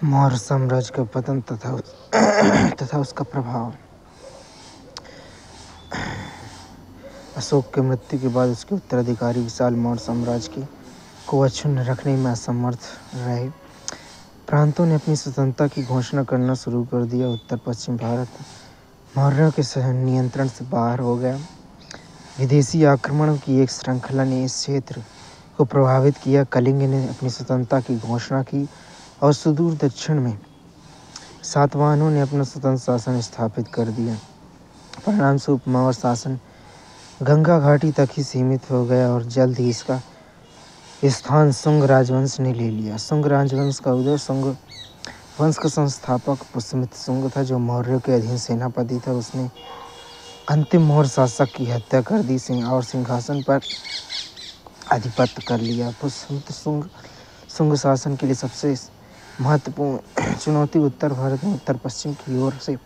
मौर्य साम्राज्य का पतन तथा उसका प्रभाव। अशोक की मृत्यु के बाद उसके उत्तराधिकारी विशाल मौर्य साम्राज्य को अक्षुण्ण रखने में असमर्थ रहे। प्रांतों ने अपनी स्वतंत्रता की घोषणा करना शुरू कर दिया। उत्तर पश्चिम भारत मौर्यों के नियंत्रण से बाहर हो गया। विदेशी आक्रमणों की एक श्रृंखला ने इस क्षेत्र को प्रभावित किया। कलिंग ने अपनी स्वतंत्रता की घोषणा की और सुदूर दक्षिण में सातवाहनों ने अपना स्वतंत्र शासन स्थापित कर दिया। परिणामस्वरूप मौर्य शासन गंगा घाटी तक ही सीमित हो गया और जल्द ही इसका स्थान शुंग राजवंश ने ले लिया। शुंग राजवंश का उदय शुंग वंश का संस्थापक पुष्यमित्र शुंग था, जो मौर्यों के अधीन सेनापति था। उसने अंतिम मौर्य शासक की हत्या कर दी और सिंहासन पर आधिपत्य कर लिया। पुष्यमित्र शुंग शासन के लिए सबसे महत्वपूर्ण चुनौती उत्तर भारत में उत्तर पश्चिम की ओर से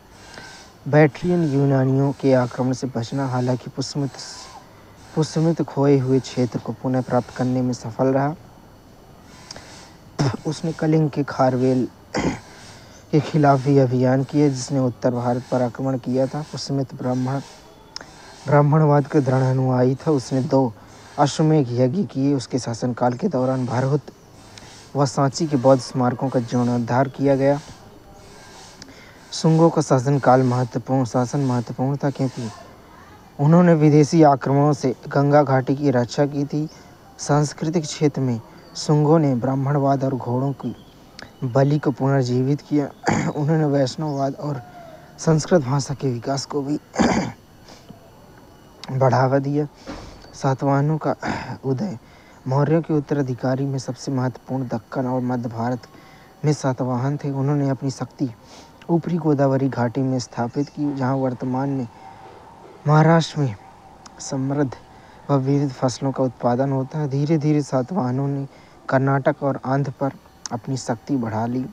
बैक्ट्रियन यूनानियों के आक्रमण से बचना। हालांकि पुष्यमित्र खोए हुए क्षेत्र को पुनः प्राप्त करने में सफल रहा। उसने कलिंग के खारवेल के खिलाफ भी अभियान किए, जिसने उत्तर भारत पर आक्रमण किया था। पुष्यमित्र ब्राह्मणवाद का दृढ़ अनुयायी था। उसने 2 अश्वमेध यज्ञ किए। उसके शासनकाल के दौरान भारत व सांची के बौद्ध स्मारकों का जीर्णोद्धार किया गया। शुंगों का शासन महत्वपूर्ण था, क्योंकि उन्होंने विदेशी आक्रमणों से गंगा घाटी की रक्षा की थी। सांस्कृतिक क्षेत्र में शुंगों ने ब्राह्मणवाद और घोड़ों की बलि को पुनर्जीवित किया। उन्होंने वैष्णववाद और संस्कृत भाषा के विकास को भी बढ़ावा दिया। सातवाहनों का उदय। मौर्यों के उत्तराधिकारी में सबसे महत्वपूर्ण दक्कन और मध्य भारत में सातवाहन थे। उन्होंने अपनी शक्ति ऊपरी गोदावरी घाटी में स्थापित की, जहां वर्तमान में महाराष्ट्र में समृद्ध व विविध फसलों का उत्पादन होता है। धीरे धीरे सातवाहनों ने कर्नाटक और आंध्र पर अपनी शक्ति बढ़ा ली।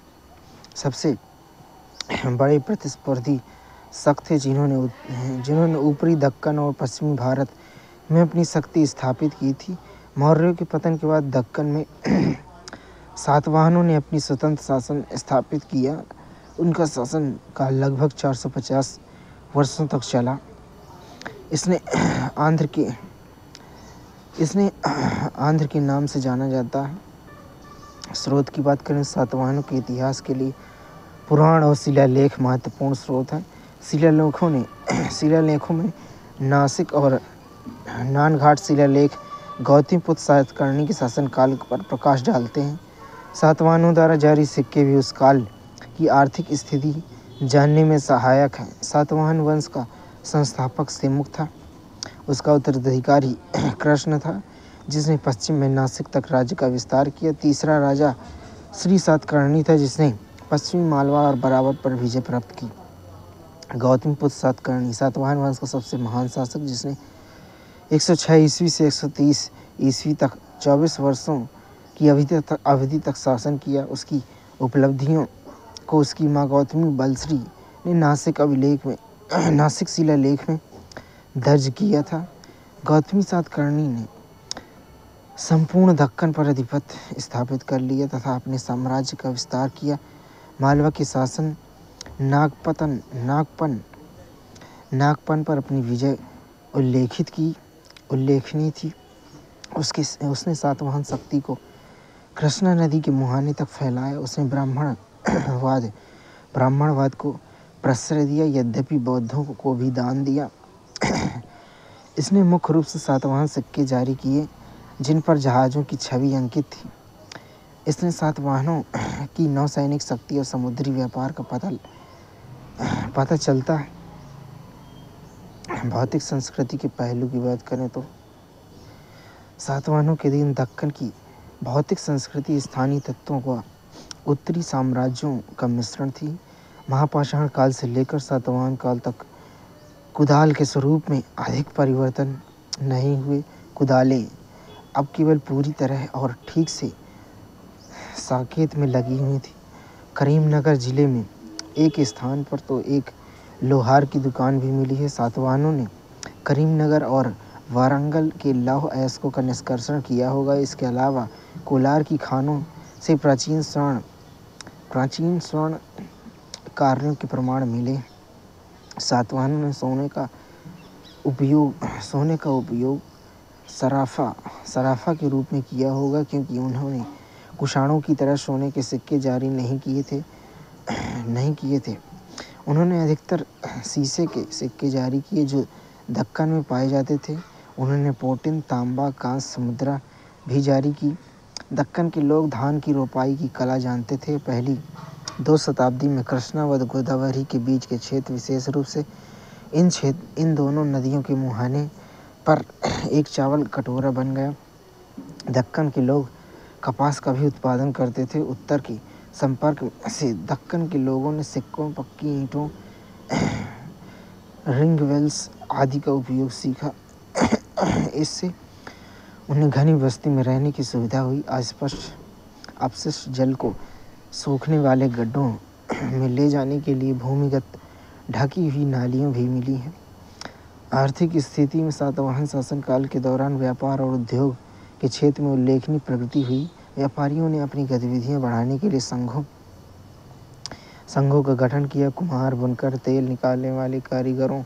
सबसे बड़े प्रतिस्पर्धी शक थे जिन्होंने ऊपरी दक्कन और पश्चिमी भारत में अपनी शक्ति स्थापित की थी। मौर्यों के पतन के बाद दक्कन में सातवाहनों ने अपनी स्वतंत्र शासन स्थापित किया। उनका शासन काल लगभग 450 वर्षों तक चला। इसने आंध्र के नाम से जाना जाता है। स्रोत की बात करें, सातवाहनों के इतिहास के लिए पुराण और शिलालेख महत्वपूर्ण स्रोत हैं। शिलालेखों में नासिक और नानघाट शिलालेख गौतमीपुत्र सातकर्णी के शासनकाल पर प्रकाश डालते हैं। सातवाहनों द्वारा जारी सिक्के भी उस काल की आर्थिक स्थिति जानने में सहायक हैं। सातवाहन वंश का संस्थापक सिमुक था। उसका उत्तराधिकारी कृष्ण था, जिसने पश्चिम में नासिक तक राज्य का विस्तार किया। तीसरा राजा श्री सातकर्णी था, जिसने पश्चिमी मालवा और बराबर पर विजय प्राप्त की। गौतमीपुत्र सातकर्णी सातवाहन वंश का सबसे महान शासक, जिसने 106 ईस्वी से 130 ईस्वी तक 24 वर्षों की अवधि तक शासन किया। उसकी उपलब्धियों को उसकी माँ गौतमी बलश्री ने नासिक शिलालेख में दर्ज किया था। गौतमी सातकर्णी ने संपूर्ण दक्कन पर आधिपत्य स्थापित कर लिया तथा अपने साम्राज्य का विस्तार किया। मालवा के शासन नागपन पर अपनी विजय उल्लेखनीय थी। उसने सातवाहन शक्ति को कृष्णा नदी के मुहाने तक फैलाया। उसने ब्राह्मणवाद को प्रश्रय दिया, यद्यपि बौद्धों को भी दान दिया। इसने मुख्य रूप से सातवाहन सिक्के जारी किए, जिन पर जहाज़ों की छवि अंकित थी। इसने सातवाहनों की नौसैनिक शक्ति और समुद्री व्यापार का पता चलता है। भौतिक संस्कृति के पहलू की बात करें तो सातवाहनों के दिन दक्कन की भौतिक संस्कृति स्थानीय तत्वों व उत्तरी साम्राज्यों का मिश्रण थी। महापाषाण काल से लेकर सातवाहन काल तक कुदाल के स्वरूप में अधिक परिवर्तन नहीं हुए। कुदालें अब केवल पूरी तरह और ठीक से साकेत में लगी हुई थी। करीमनगर जिले में एक स्थान पर तो एक लोहार की दुकान भी मिली है। सातवाहनों ने करीमनगर और वारंगल के लौह अयस्कों का निष्कर्षण किया होगा। इसके अलावा कोलार की खानों से प्राचीन प्राचीन स्वर्ण कार्यों के प्रमाण मिले। सातवाहनों ने सोने का उपयोग सराफा के रूप में किया होगा, क्योंकि उन्होंने कुषाणों की तरह सोने के सिक्के जारी नहीं किए थे। उन्होंने अधिकतर शीशे के सिक्के जारी किए जो दक्कन में पाए जाते थे। उन्होंने प्लेटिन, तांबा, कांस्य मुद्रा भी जारी की। दक्कन के लोग धान की रोपाई की कला जानते थे। पहली 2 शताब्दी में कृष्णा व गोदावरी के बीच के क्षेत्र, विशेष रूप से इन दोनों नदियों के मुहाने पर एक चावल कटोरा बन गया। दक्कन के लोग कपास का भी उत्पादन करते थे। उत्तर के संपर्क से दक्कन के लोगों ने सिक्कों, पक्की ईंटों, रिंग वेल्स आदि का उपयोग सीखा। इससे उन्हें घनी बस्ती में रहने की सुविधा हुई। अपशिष्ट जल को सूखने वाले गड्ढों में ले जाने के लिए भूमिगत ढकी हुई नालियाँ भी मिली हैं। आर्थिक स्थिति में सातवाहन शासनकाल के दौरान व्यापार और उद्योग के क्षेत्र में उल्लेखनीय प्रगति हुई। व्यापारियों ने अपनी गतिविधियां बढ़ाने के लिए संघों का गठन किया। कुम्हार, बुनकर, तेल निकालने वाले कारीगरों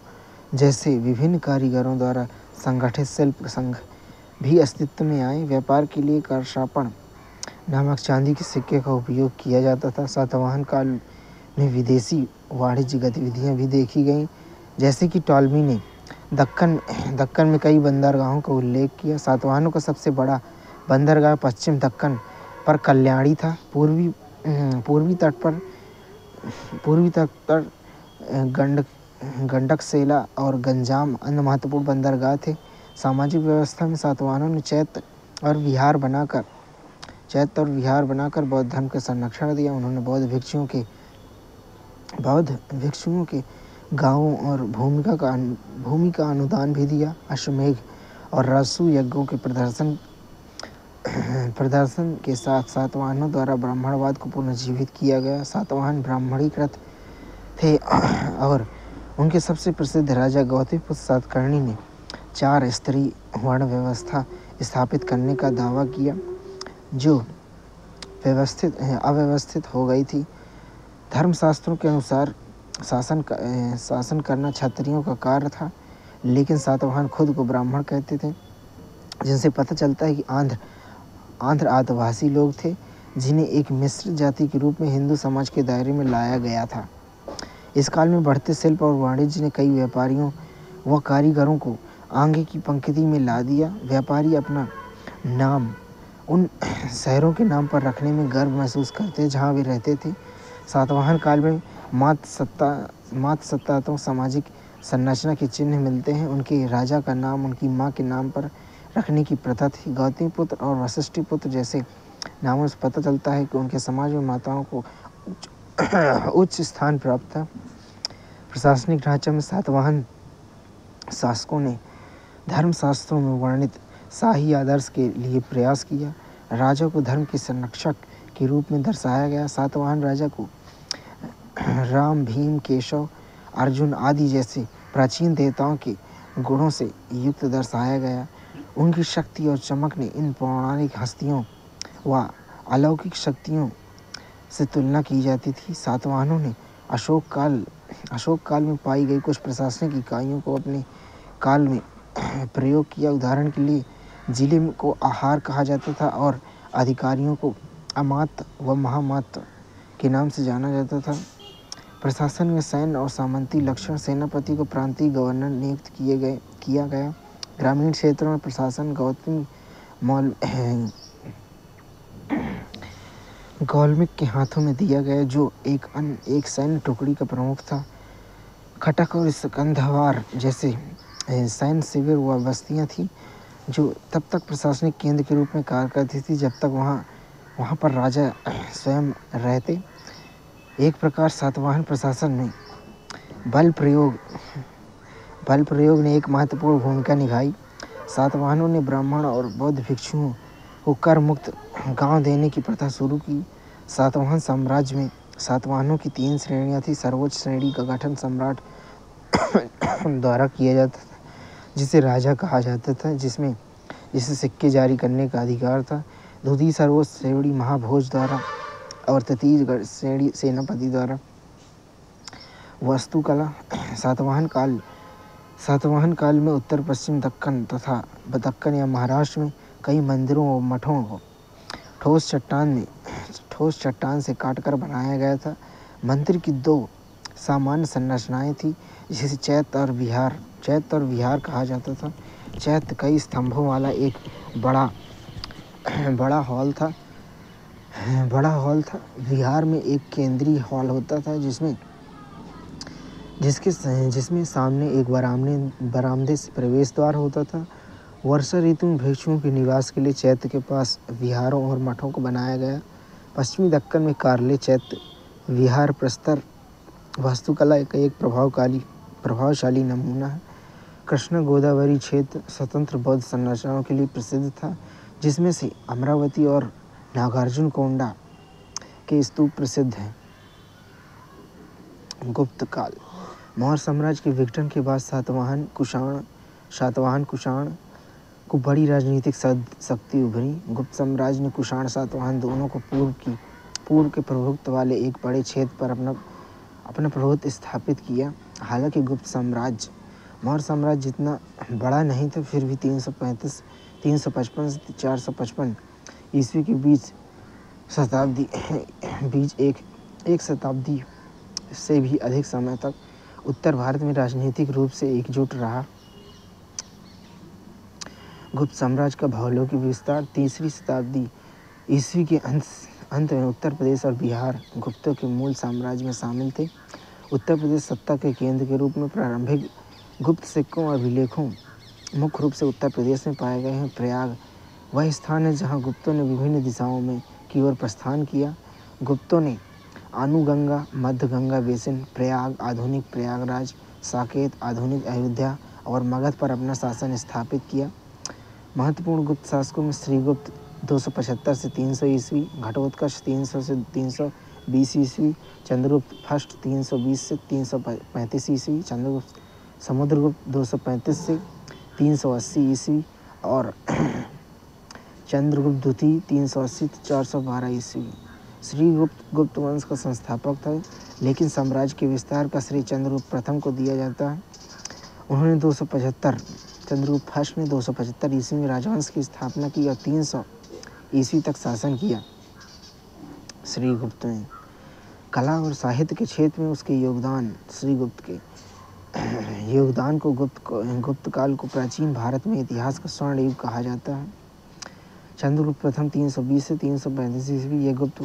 जैसे विभिन्न कारीगरों द्वारा संगठित शिल्प संघ भी अस्तित्व में आए। व्यापार के लिए करशापण नामक चांदी के सिक्के का उपयोग किया जाता था। सातवाहन काल में विदेशी वाणिज्य गतिविधियां भी देखी गईं, जैसे कि टॉलमी ने दक्कन में कई बंदरगाहों का उल्लेख किया। सातवाहनों का सबसे बड़ा बंदरगाह पश्चिम दक्कन पर कल्याणी था। पूर्वी तट पर गंडकसेला और गंजाम अन्य महत्वपूर्ण बंदरगाह थे। सामाजिक व्यवस्था में सातवाहनों ने चैत्य और विहार बनाकर बौद्ध धर्म का संरक्षण दिया। उन्होंने बौद्ध भिक्षुओं के गांवों और भूमि का अनुदान भी दिया। अश्वमेध और राजसूय यज्ञों के प्रदर्शन के साथ सातवाहनों द्वारा ब्राह्मणवाद को पुनर्जीवित किया गया। सातवाहन ब्राह्मणीकृत थे और उनके सबसे प्रसिद्ध राजा गौतमीपुत्र सातकर्णी ने 4 स्त्री वर्ण व्यवस्था स्थापित करने का दावा किया, जो अव्यवस्थित हो गई थी। धर्मशास्त्रों के अनुसार शासन करना क्षत्रियों का कार्य था, लेकिन सातवाहन खुद को ब्राह्मण कहते थे, जिनसे पता चलता है कि आंध्र आदिवासी लोग थे, जिन्हें एक मिश्रित जाति के रूप में हिंदू समाज के दायरे में लाया गया था। इस काल में बढ़ते शिल्प और वाणिज्य ने कई व्यापारियों व कारीगरों को आगे की पंक्ति में ला दिया। व्यापारी अपना नाम उन शहरों के नाम पर रखने में गर्व महसूस करते जहाँ वे रहते थे। सातवाहन काल में मात्र सत्ता सामाजिक संरचना के चिन्ह मिलते हैं। उनके राजा का नाम उनकी माँ के नाम पर रखने की प्रथा थी। गौतमीपुत्र और वशिष्ठपुत्र जैसे नामों से पता चलता है कि उनके समाज में माताओं को उच्च स्थान प्राप्त था। प्रशासनिक ढांचा में सातवाहन शासकों ने धर्मशास्त्रों में वर्णित शाही आदर्श के लिए प्रयास किया। राजा को धर्म के संरक्षक के रूप में दर्शाया गया। सातवाहन राजा को राम, भीम, केशव, अर्जुन आदि जैसे प्राचीन देवताओं के गुणों से युक्त दर्शाया गया। उनकी शक्ति और चमक ने इन पौराणिक हस्तियों व अलौकिक शक्तियों से तुलना की जाती थी। सातवाहनों ने अशोक काल में पाई गई कुछ प्रशासनिक इकाइयों को अपने काल में प्रयोग किया। उदाहरण के लिए जिले को आहार कहा जाता था और अधिकारियों को अमात्य व महामात्य के नाम से जाना जाता था। प्रशासन में सैन्य और सामंती लक्षण, सेनापति को प्रांतीय गवर्नर नियुक्त किया गया। ग्रामीण क्षेत्रों में प्रशासन गौलमिक के हाथों में दिया गया, जो एक सैन्य टुकड़ी का प्रमुख था। खटक और स्कंधवार जैसे सैन्य शिविर व बस्तियां थीं, जो तब तक प्रशासनिक केंद्र के रूप में कार्य करती थी जब तक वहाँ पर राजा स्वयं रहते। एक प्रकार सातवाहन प्रशासन में बल प्रयोग ने एक महत्वपूर्ण भूमिका निभाई। सातवाहनों ने ब्राह्मण और बौद्ध भिक्षुओं को कर मुक्त गांव देने की प्रथा शुरू की। सातवाहन साम्राज्य में सातवाहनों की 3 श्रेणियां थी। सर्वोच्च श्रेणी का गठन सम्राट द्वारा किया जाता था, जिसे राजा कहा जाता था, जिसे सिक्के जारी करने का अधिकार था। दूसरी सर्वोच्च श्रेणी महाभोज द्वारा और छत्तीसगढ़ श्रेणी सेनापति द्वारा वास्तुकला। सातवाहन काल में उत्तर पश्चिम दक्कन तथा दक्कन या महाराष्ट्र में कई मंदिरों और मठों को ठोस चट्टान से काटकर बनाया गया था। मंदिर की दो सामान्य संरचनाएं थी, जिसे चैत्य और विहार कहा जाता था। चैत्य कई स्तंभों वाला एक बड़ा हॉल था। विहार में एक केंद्रीय हॉल होता था जिसमें सामने एक बरामदे से प्रवेश द्वार होता था। वर्षा ऋतु में भिक्षुओं के निवास के लिए चैत्य के पास विहारों और मठों को बनाया गया। पश्चिमी दक्कन में कार्ले चैत्य विहार प्रस्तर वास्तुकला का एक प्रभावशाली नमूना है। कृष्णा गोदावरी क्षेत्र स्वतंत्र बौद्ध संरचनाओं के लिए प्रसिद्ध था, जिसमें से अमरावती और नागार्जुनकोंडा के स्तूप प्रसिद्ध हैं। गुप्त काल। मौर्य साम्राज्य के विघटन के बाद सातवाहन कुषाण को बड़ी राजनीतिक शक्ति उभरी। गुप्त साम्राज्य ने कुषाण सातवाहन दोनों को पूर्व के प्रभुत्व वाले एक बड़े क्षेत्र पर अपना प्रभुत्व स्थापित किया। हालांकि गुप्त साम्राज्य मौर्य साम्राज्य जितना बड़ा नहीं था, फिर भी 355 से 455 ईस्वी के बीच एक शताब्दी से भी अधिक समय तक उत्तर भारत में राजनीतिक रूप से एकजुट रहा। गुप्त साम्राज्य का भौगोलिक विस्तार 3वीं शताब्दी ईस्वी के अंत में उत्तर प्रदेश और बिहार गुप्तों के मूल साम्राज्य में शामिल थे। उत्तर प्रदेश सत्ता के केंद्र के रूप में प्रारंभिक गुप्त सिक्कों और अभिलेखों मुख्य रूप से उत्तर प्रदेश में पाए गए हैं। प्रयाग वह स्थान है जहां गुप्तों ने विभिन्न दिशाओं में की ओर प्रस्थान किया। गुप्तों ने अनुगंगा, मध्य गंगा बेसिन, प्रयाग आधुनिक प्रयागराज, साकेत आधुनिक अयोध्या और मगध पर अपना शासन स्थापित किया। महत्वपूर्ण गुप्त शासकों में श्रीगुप्त 275 से 300 ईस्वी, घटोत्कच 300 से 320 ईस्वी, चंद्रगुप्त फर्स्ट 320 से 335 ईस्वी, समुद्रगुप्त 235 से 380 ईस्वी और चंद्रगुप्त द्वितीय 380 से 412 ईस्वी। श्रीगुप्त गुप्त वंश का संस्थापक था, लेकिन साम्राज्य के विस्तार का श्रेय चंद्रगुप्त प्रथम को दिया जाता है। उन्होंने चंद्रगुप्त फर्स्ट ने 275 ईस्वी में राजवंश की स्थापना की और 300 ईस्वी तक शासन किया। श्रीगुप्त ने कला और साहित्य के क्षेत्र में उसके श्रीगुप्त के योगदान को गुप्त काल को प्राचीन भारत में इतिहास का स्वर्ण युग कहा जाता है। चंद्रगुप्त प्रथम 320 से 335 ईस्वी यह गुप्त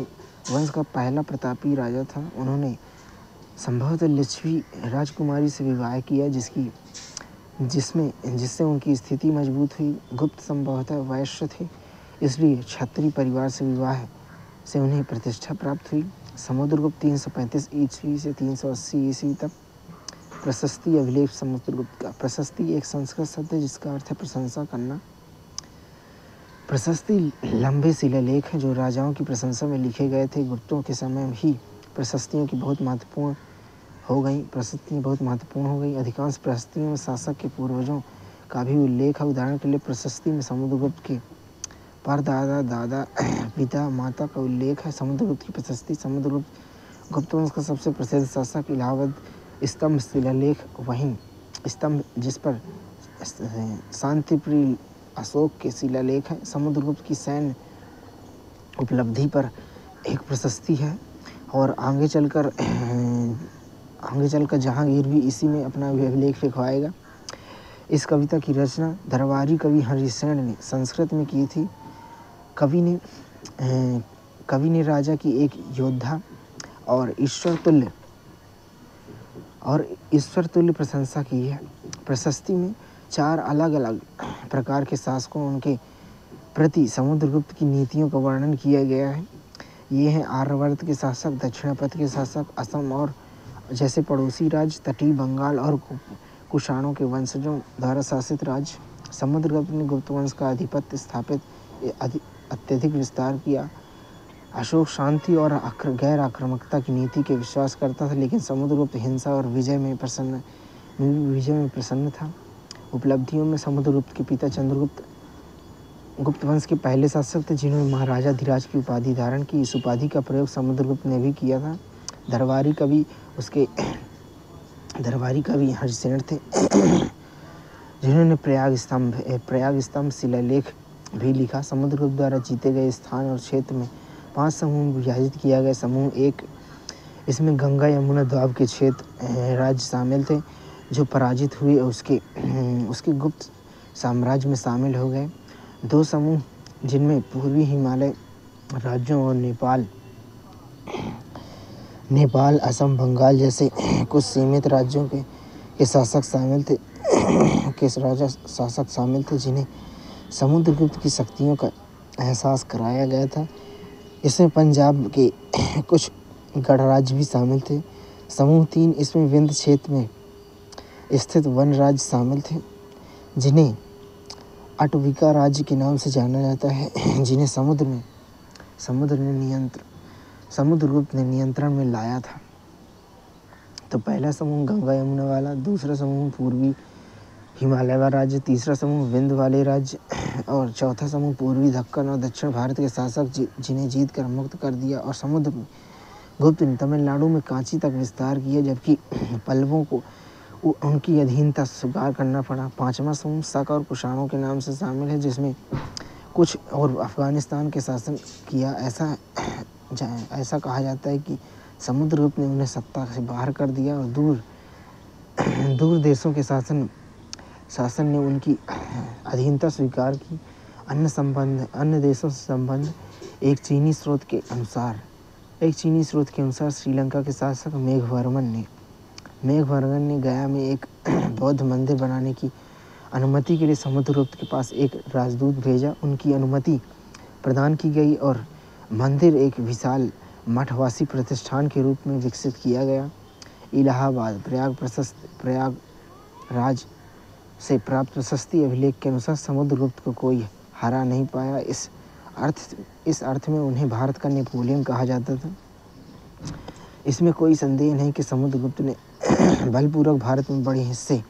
वंश का पहला प्रतापी राजा था। उन्होंने संभवतः लिच्छवी राजकुमारी से विवाह किया, जिससे उनकी स्थिति मजबूत हुई। गुप्त संभवतः वैश्य थे, इसलिए क्षत्रिय परिवार से विवाह से उन्हें प्रतिष्ठा प्राप्त हुई। समुद्रगुप्त 335 ईस्वी से 380 ईस्वी तक। प्रशस्ति अभिलेख समुद्रगुप्त का। प्रशस्ति एक संस्कृत शब्द है जिसका अर्थ है प्रशंसा करना। प्रशस्ति लंबे शिलालेख हैं जो राजाओं की प्रशंसा में लिखे गए थे। गुप्तों के समय ही प्रशस्तियाँ बहुत महत्वपूर्ण हो गई। अधिकांश प्रशस्तियों में शासक के पूर्वजों का भी उल्लेख है। उदाहरण के लिए प्रशस्ति में समुद्रगुप्त के परदादा, दादा, पिता, माता का उल्लेख है। समुद्रगुप्त की प्रशस्ति। समुद्रगुप्त गुप्त वंश का सबसे प्रसिद्ध शासक। इलाहाबाद स्तंभ शिलालेख, वहीं स्तंभ जिस पर शांतिप्रिय अशोक के शिलालेख हैं। समुद्रगुप्त की सैन्य उपलब्धि पर एक प्रशस्ति है और आगे चलकर जहांगीर भी इसी में अपना अभिलेख लिखवाएगा। इस कविता की रचना दरबारी कवि हरिसेन ने संस्कृत में की थी। कवि ने राजा की एक योद्धा और ईश्वर तुल्य प्रशंसा की है। प्रशस्ति में 4 अलग अलग प्रकार के शासकों उनके प्रति समुद्रगुप्त की नीतियों का वर्णन किया गया है। ये हैं आर्यावर्त के शासक, दक्षिणापथ के शासक, असम और जैसे पड़ोसी राज्य, तटीय बंगाल और कुषाणों के वंशजों द्वारा शासित राज्य। समुद्रगुप्त ने गुप्त वंश का आधिपत्य स्थापित अत्यधिक विस्तार किया। अशोक शांति और गैर आक्रामकता की नीति के विश्वास करता था, लेकिन समुद्रगुप्त हिंसा और विजय में प्रसन्न था। उपलब्धियों में समुद्रगुप्त के पिता चंद्रगुप्त गुप्त वंश के पहले शासक थे जिन्होंने महाराजा धीराज की उपाधि धारण की। इस उपाधि का प्रयोग समुद्रगुप्त ने भी किया था। दरबारी कवि हरिसेन थे जिन्होंने प्रयाग स्तंभ शिलालेख भी लिखा। समुद्रगुप्त द्वारा जीते गए स्थान और क्षेत्र में 5 समूह में विभाजित किया गया। समूह 1, इसमें गंगा यमुना द्वाब के क्षेत्र राज्य शामिल थे जो पराजित हुए और उसके गुप्त साम्राज्य में शामिल हो गए। 2 समूह जिनमें पूर्वी हिमालय राज्यों और नेपाल, असम, बंगाल जैसे कुछ सीमित राज्यों के शासक शामिल थे जिन्हें समुद्रगुप्त की शक्तियों का एहसास कराया गया था। इसमें पंजाब के कुछ गणराज्य भी शामिल थे। समूह 3, इसमें विंध्य क्षेत्र में स्थित वन राज्य शामिल थे जिन्हें अटविका राज्य के नाम से जाना जाता है, जिन्हें समुद्रगुप्त ने नियंत्रण में लाया था। तो पहला समूह गंगा यमुना वाला, दूसरा समूह पूर्वी हिमालय वाला राज्य, तीसरा समूह विंध्य वाले राज्य और चौथा समूह पूर्वी दक्कन और दक्षिण भारत के शासक जिन्हें जीत कर मुक्त कर दिया। और समुद्रगुप्त ने तमिलनाडु में कांची तक विस्तार किया, जबकि पल्लवों को उनकी अधीनता स्वीकार करना पड़ा। 5वां समूह शक और कुषाणों के नाम से शामिल है, जिसमें कुछ और अफगानिस्तान के शासन किया। ऐसा कहा जाता है कि समुद्रगुप्त ने उन्हें सत्ता से बाहर कर दिया और दूर देशों के शासन ने उनकी अधीनता स्वीकार की। अन्य देशों से संबंध एक चीनी स्रोत के अनुसार श्रीलंका के शासक मेघवर्मन ने गया में एक बौद्ध मंदिर बनाने की अनुमति के लिए समुद्रगुप्त के पास एक राजदूत भेजा। उनकी अनुमति प्रदान की गई और मंदिर एक विशाल मठवासी प्रतिष्ठान के रूप में विकसित किया गया। इलाहाबाद प्रयागराज से प्राप्त प्रशस्ति अभिलेख के अनुसार समुद्रगुप्त को कोई हरा नहीं पाया। इस अर्थ में उन्हें भारत का नेपोलियन कहा जाता था। इसमें कोई संदेह नहीं कि समुद्रगुप्त ने बलपूर्वक भारत में बड़े हिस्से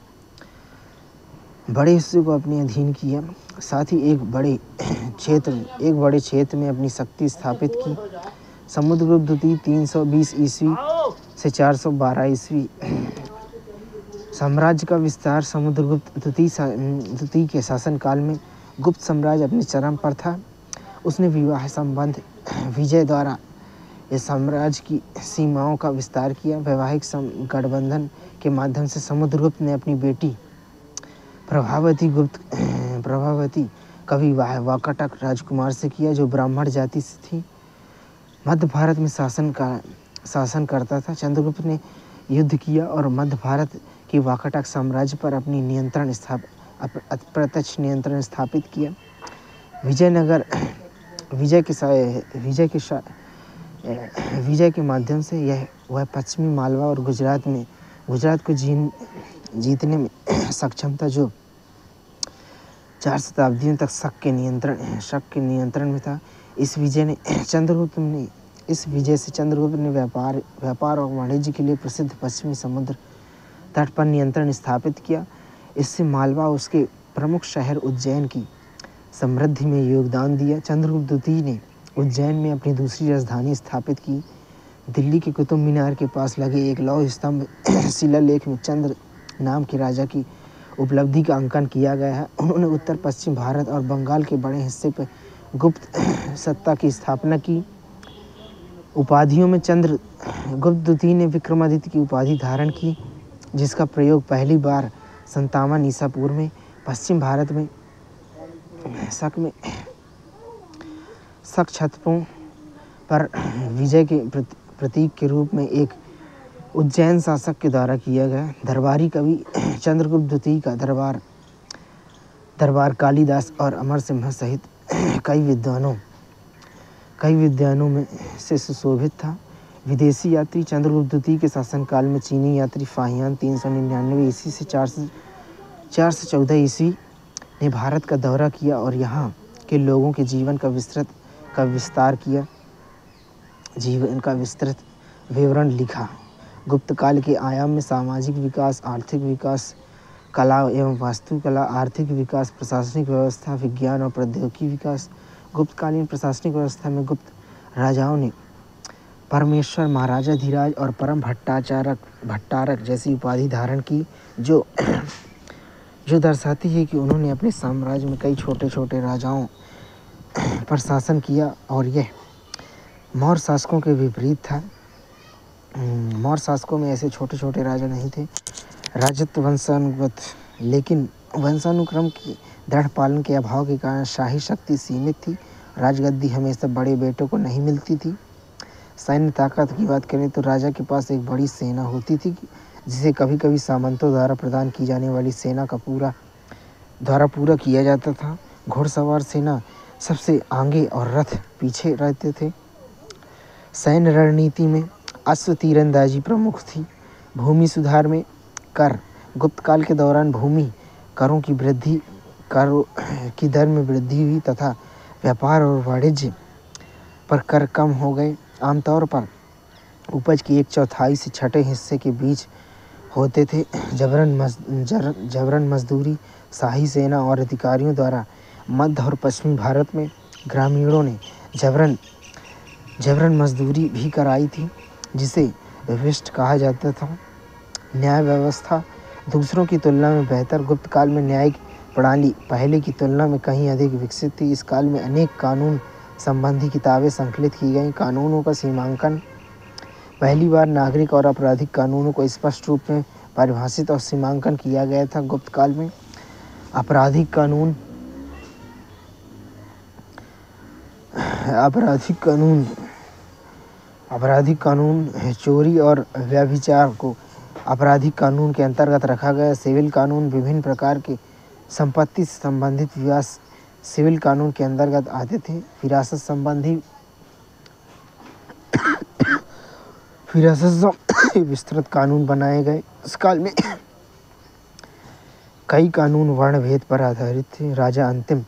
को अपने अधीन किया। साथ ही एक बड़े क्षेत्र में अपनी शक्ति स्थापित की। समुद्रगुप्त द्वितीय 320 ईस्वी से 412 ईस्वी साम्राज्य का विस्तार। समुद्रगुप्त द्वितीय के शासनकाल में गुप्त साम्राज्य अपने चरम पर था। उसने विवाह संबंध विजय द्वारा इस साम्राज्य की सीमाओं का विस्तार किया। वैवाहिक गठबंधन के माध्यम से समुद्रगुप्त ने अपनी बेटी प्रभावती का विवाह वाकाटक राजकुमार से किया, जो ब्राह्मण जाति से थी। मध्य भारत में शासन करता था। चंद्रगुप्त ने युद्ध किया और मध्य भारत के वाकाटक साम्राज्य पर अपनी अप्रत्यक्ष नियंत्रण स्थापित किया। विजय के माध्यम से वह पश्चिमी मालवा और गुजरात को जीतने में सक्षम था, जो 4 शताब्दियों तक शक के नियंत्रण में था। इस विजय से चंद्रगुप्त ने व्यापार और वाणिज्य के लिए प्रसिद्ध पश्चिमी समुद्र तट पर नियंत्रण स्थापित किया। इससे मालवा उसके प्रमुख शहर उज्जैन की समृद्धि में योगदान दिया। चंद्रगुप्त द्वितीय ने उज्जैन में अपनी दूसरी राजधानी स्थापित की। दिल्ली के कुतुब मीनार के पास लगे एक लौह स्तंभ शिलालेख में चंद्र नाम के राजा की उपलब्धि का अंकन किया गया है। उन्होंने उत्तर पश्चिम भारत और बंगाल के बड़े हिस्से पर गुप्त सत्ता की स्थापना की। उपाधियों में चंद्रगुप्त द्वितीय ने विक्रमादित्य की उपाधि धारण की, जिसका प्रयोग पहली बार 57 ईसा पूर्व में पश्चिम भारत में शक छत्रों पर विजय के प्रतीक के रूप में एक उज्जैन शासक के द्वारा किया गया। दरबारी कवि चंद्रगुप्त द्वितीय का दरबार कालिदास और अमर सिंह सहित कई विद्वानों में से सुशोभित था। विदेशी यात्री चंद्रगुप्त द्वितीय के शासनकाल में चीनी यात्री फाहियान 399 ईस्वी से 414 ईस्वी ने भारत का दौरा किया और यहाँ के लोगों के जीवन का विस्तृत विवरण लिखा। गुप्त काल के आयाम में सामाजिक विकास, आर्थिक विकास, कला एवं वास्तुकला, आर्थिक विकास, प्रशासनिक व्यवस्था, विज्ञान और प्रौद्योगिकी विकास। गुप्तकालीन प्रशासनिक व्यवस्था में गुप्त राजाओं ने परमेश्वर, महाराजाधिराज और परम भट्टारक जैसी उपाधि धारण की, जो जो दर्शाती है कि उन्होंने अपने साम्राज्य में कई छोटे छोटे राजाओं पर शासन किया। और यह मौर्य शासकों के विपरीत था। मौर्य शासकों में ऐसे छोटे छोटे राजा नहीं थे, राजत्व वंशानुगत, लेकिन वंशानुक्रम की दृढ़ पालन के अभाव के कारण शाही शक्ति सीमित थी। राजगद्दी हमेशा बड़े बेटों को नहीं मिलती थी। सैन्य ताकत की बात करें तो राजा के पास एक बड़ी सेना होती थी, जिसे कभी कभी सामंतों द्वारा प्रदान की जाने वाली सेना का पूरा किया जाता था। घुड़सवार सेना सबसे आगे और रथ पीछे रहते थे। सैन्य रणनीति में अश्व तीरंदाजी प्रमुख थी। भूमि सुधार में कर। गुप्तकाल के दौरान भूमि करों की दर में वृद्धि हुई तथा व्यापार और वाणिज्य पर कर कम हो गए। आमतौर पर उपज की 1/4 से छठे हिस्से के बीच होते थे। जबरन मजदूरी। शाही सेना और अधिकारियों द्वारा मध्य और पश्चिमी भारत में ग्रामीणों ने जबरन मजदूरी भी कराई थी, जिसे विशिष्ट कहा जाता था। न्याय व्यवस्था दूसरों की तुलना में बेहतर। गुप्त काल में न्यायिक प्रणाली पहले की तुलना में कहीं अधिक विकसित थी। इस काल में अनेक कानून संबंधी किताबें संकलित की गईं। कानूनों का सीमांकन पहली बार नागरिक और आपराधिक कानूनों को स्पष्ट रूप में परिभाषित और सीमांकन किया गया था। गुप्त काल में आपराधिक कानून चोरी और व्यभिचार को आपराधिक कानून के अंतर्गत रखा गया। सिविल कानून विभिन्न प्रकार के संपत्ति से संबंधित विवाद सिविल कानून के अंतर्गत आते थे। विरासत संबंधी विस्तृत कानून बनाए गए। इस काल में कई कानून वर्ण भेद पर आधारित थे। राजा अंतिम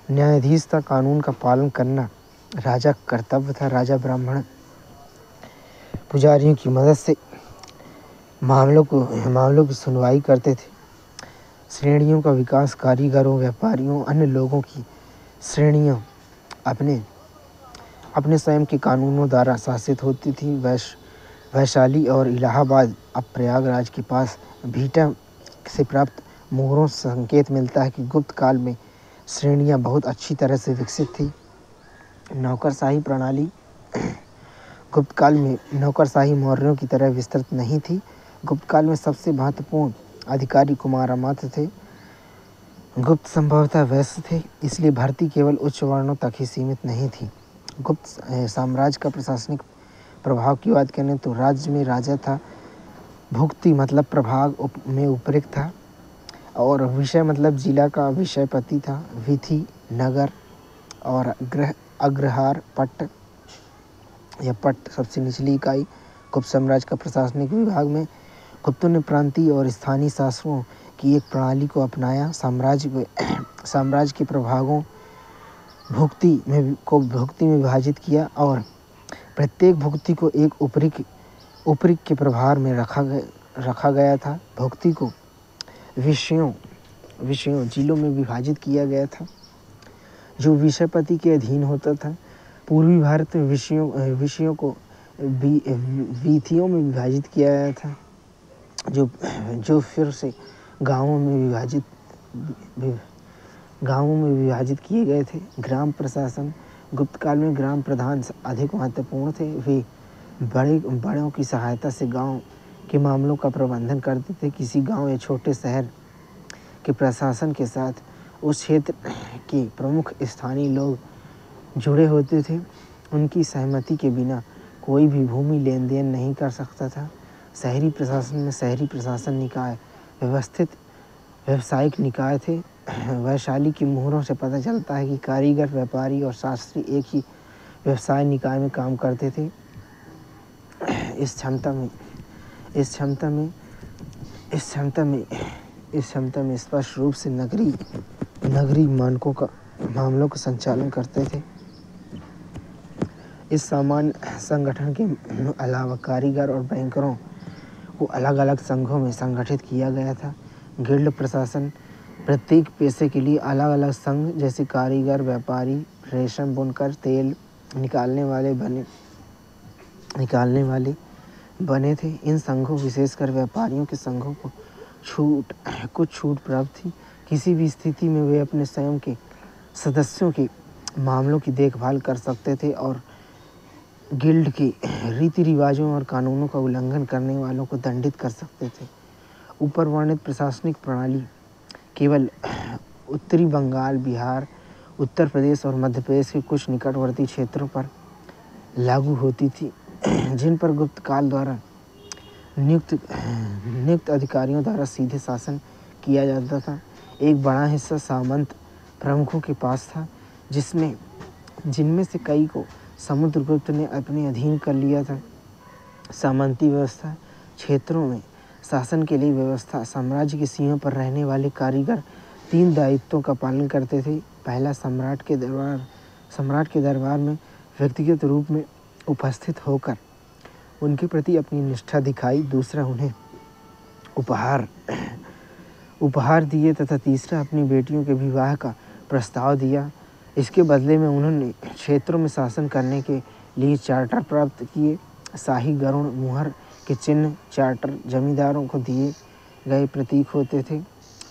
न्यायाधीश था। कानून का पालन करना राजा का कर्तव्य था। राजा ब्राह्मण पुजारियों की मदद से मामलों की सुनवाई करते थे। श्रेणियों का विकास। कारीगरों, व्यापारियों, अन्य लोगों की श्रेणियां अपने स्वयं के कानूनों द्वारा शासित होती थी। वैशाली और इलाहाबाद अब प्रयागराज के पास भीटा से प्राप्त मोहरों से संकेत मिलता है कि गुप्त काल में श्रेणियां बहुत अच्छी तरह से विकसित थी। नौकरशाही प्रणाली। गुप्त काल में नौकरशाही मौर्यों की तरह विस्तृत नहीं थी। गुप्त काल में सबसे महत्वपूर्ण अधिकारी कुमार मात्र थे। गुप्त संभवतः वैश्य थे, इसलिए भर्ती केवल उच्च वर्णों तक ही सीमित नहीं थी। गुप्त साम्राज्य का प्रशासनिक प्रभाव की बात करें तो राज्य में राजा था। भुक्ति मतलब प्रभाग में उपरिक्त था, और विषय मतलब जिला का विषयपति था। विधि, नगर और अग्रहार, पट्ट या पट्ट सबसे निचली इकाई। गुप्त साम्राज्य का प्रशासनिक विभाग में गुप्तों ने प्रांतीय और स्थानीय शासकों की एक प्रणाली को अपनाया। साम्राज्य के प्रभागों भुक्ति में विभाजित किया और प्रत्येक भुक्ति को एक उपरिक के प्रभार में रखा गया था। भुक्ति को विषयों जिलों में विभाजित किया गया था, जो विषयपति के अधीन होता था। पूर्वी भारत में विषयों को वीथियों में विभाजित किया गया था, जो फिर से गांवों में विभाजित किए गए थे। ग्राम प्रशासन। गुप्त काल में ग्राम प्रधान अधिक महत्वपूर्ण थे। वे बड़ों की सहायता से गांव के मामलों का प्रबंधन करते थे। किसी गांव या छोटे शहर के प्रशासन के साथ उस क्षेत्र के प्रमुख स्थानीय लोग जुड़े होते थे। उनकी सहमति के बिना कोई भी भूमि लेन देन नहीं कर सकता था। शहरी प्रशासन में शहरी प्रशासन निकाय व्यवस्थित व्यावसायिक निकाय थे। वैशाली की मोहरों से पता चलता है कि कारीगर, व्यापारी और शास्त्री एक ही व्यवसाय निकाय में काम करते थे। इस क्षमता में स्पष्ट रूप से नगरीय मामलों का संचालन करते थे। इस सामान्य संगठन के अलावा कारीगर और बैंकरों को अलग अलग संघों में संगठित किया गया था। गिल्ड प्रशासन प्रत्येक पेशे के लिए अलग अलग संघ जैसे कारीगर, व्यापारी, रेशम बुनकर, तेल निकालने वाले बने थे। इन संघों, विशेषकर व्यापारियों के संघों को कुछ छूट प्राप्त थी। किसी भी स्थिति में वे अपने स्वयं के सदस्यों के मामलों की देखभाल कर सकते थे और गिल्ड के रीति रिवाजों और कानूनों का उल्लंघन करने वालों को दंडित कर सकते थे। ऊपर वर्णित प्रशासनिक प्रणाली केवल उत्तरी बंगाल, बिहार, उत्तर प्रदेश और मध्य प्रदेश के कुछ निकटवर्ती क्षेत्रों पर लागू होती थी, जिन पर गुप्त काल द्वारा नियुक्त अधिकारियों द्वारा सीधे शासन किया जाता था। एक बड़ा हिस्सा सामंत प्रमुखों के पास था, जिनमें से कई को समुद्रगुप्त ने अपने अधीन कर लिया था। सामंती व्यवस्था क्षेत्रों में शासन के लिए व्यवस्था। साम्राज्य की सीमा पर रहने वाले कारीगर 3 दायित्वों का पालन करते थे। पहला, सम्राट के दरबार में व्यक्तिगत रूप में उपस्थित होकर उनके प्रति अपनी निष्ठा दिखाई। दूसरा, उन्हें उपहार दिए तथा तीसरा, अपनी बेटियों के विवाह का प्रस्ताव दिया। इसके बदले में उन्होंने क्षेत्रों में शासन करने के लिए चार्टर प्राप्त किए। शाही गरुड़ मुहर के चिन्ह चार्टर जमींदारों को दिए गए प्रतीक होते थे।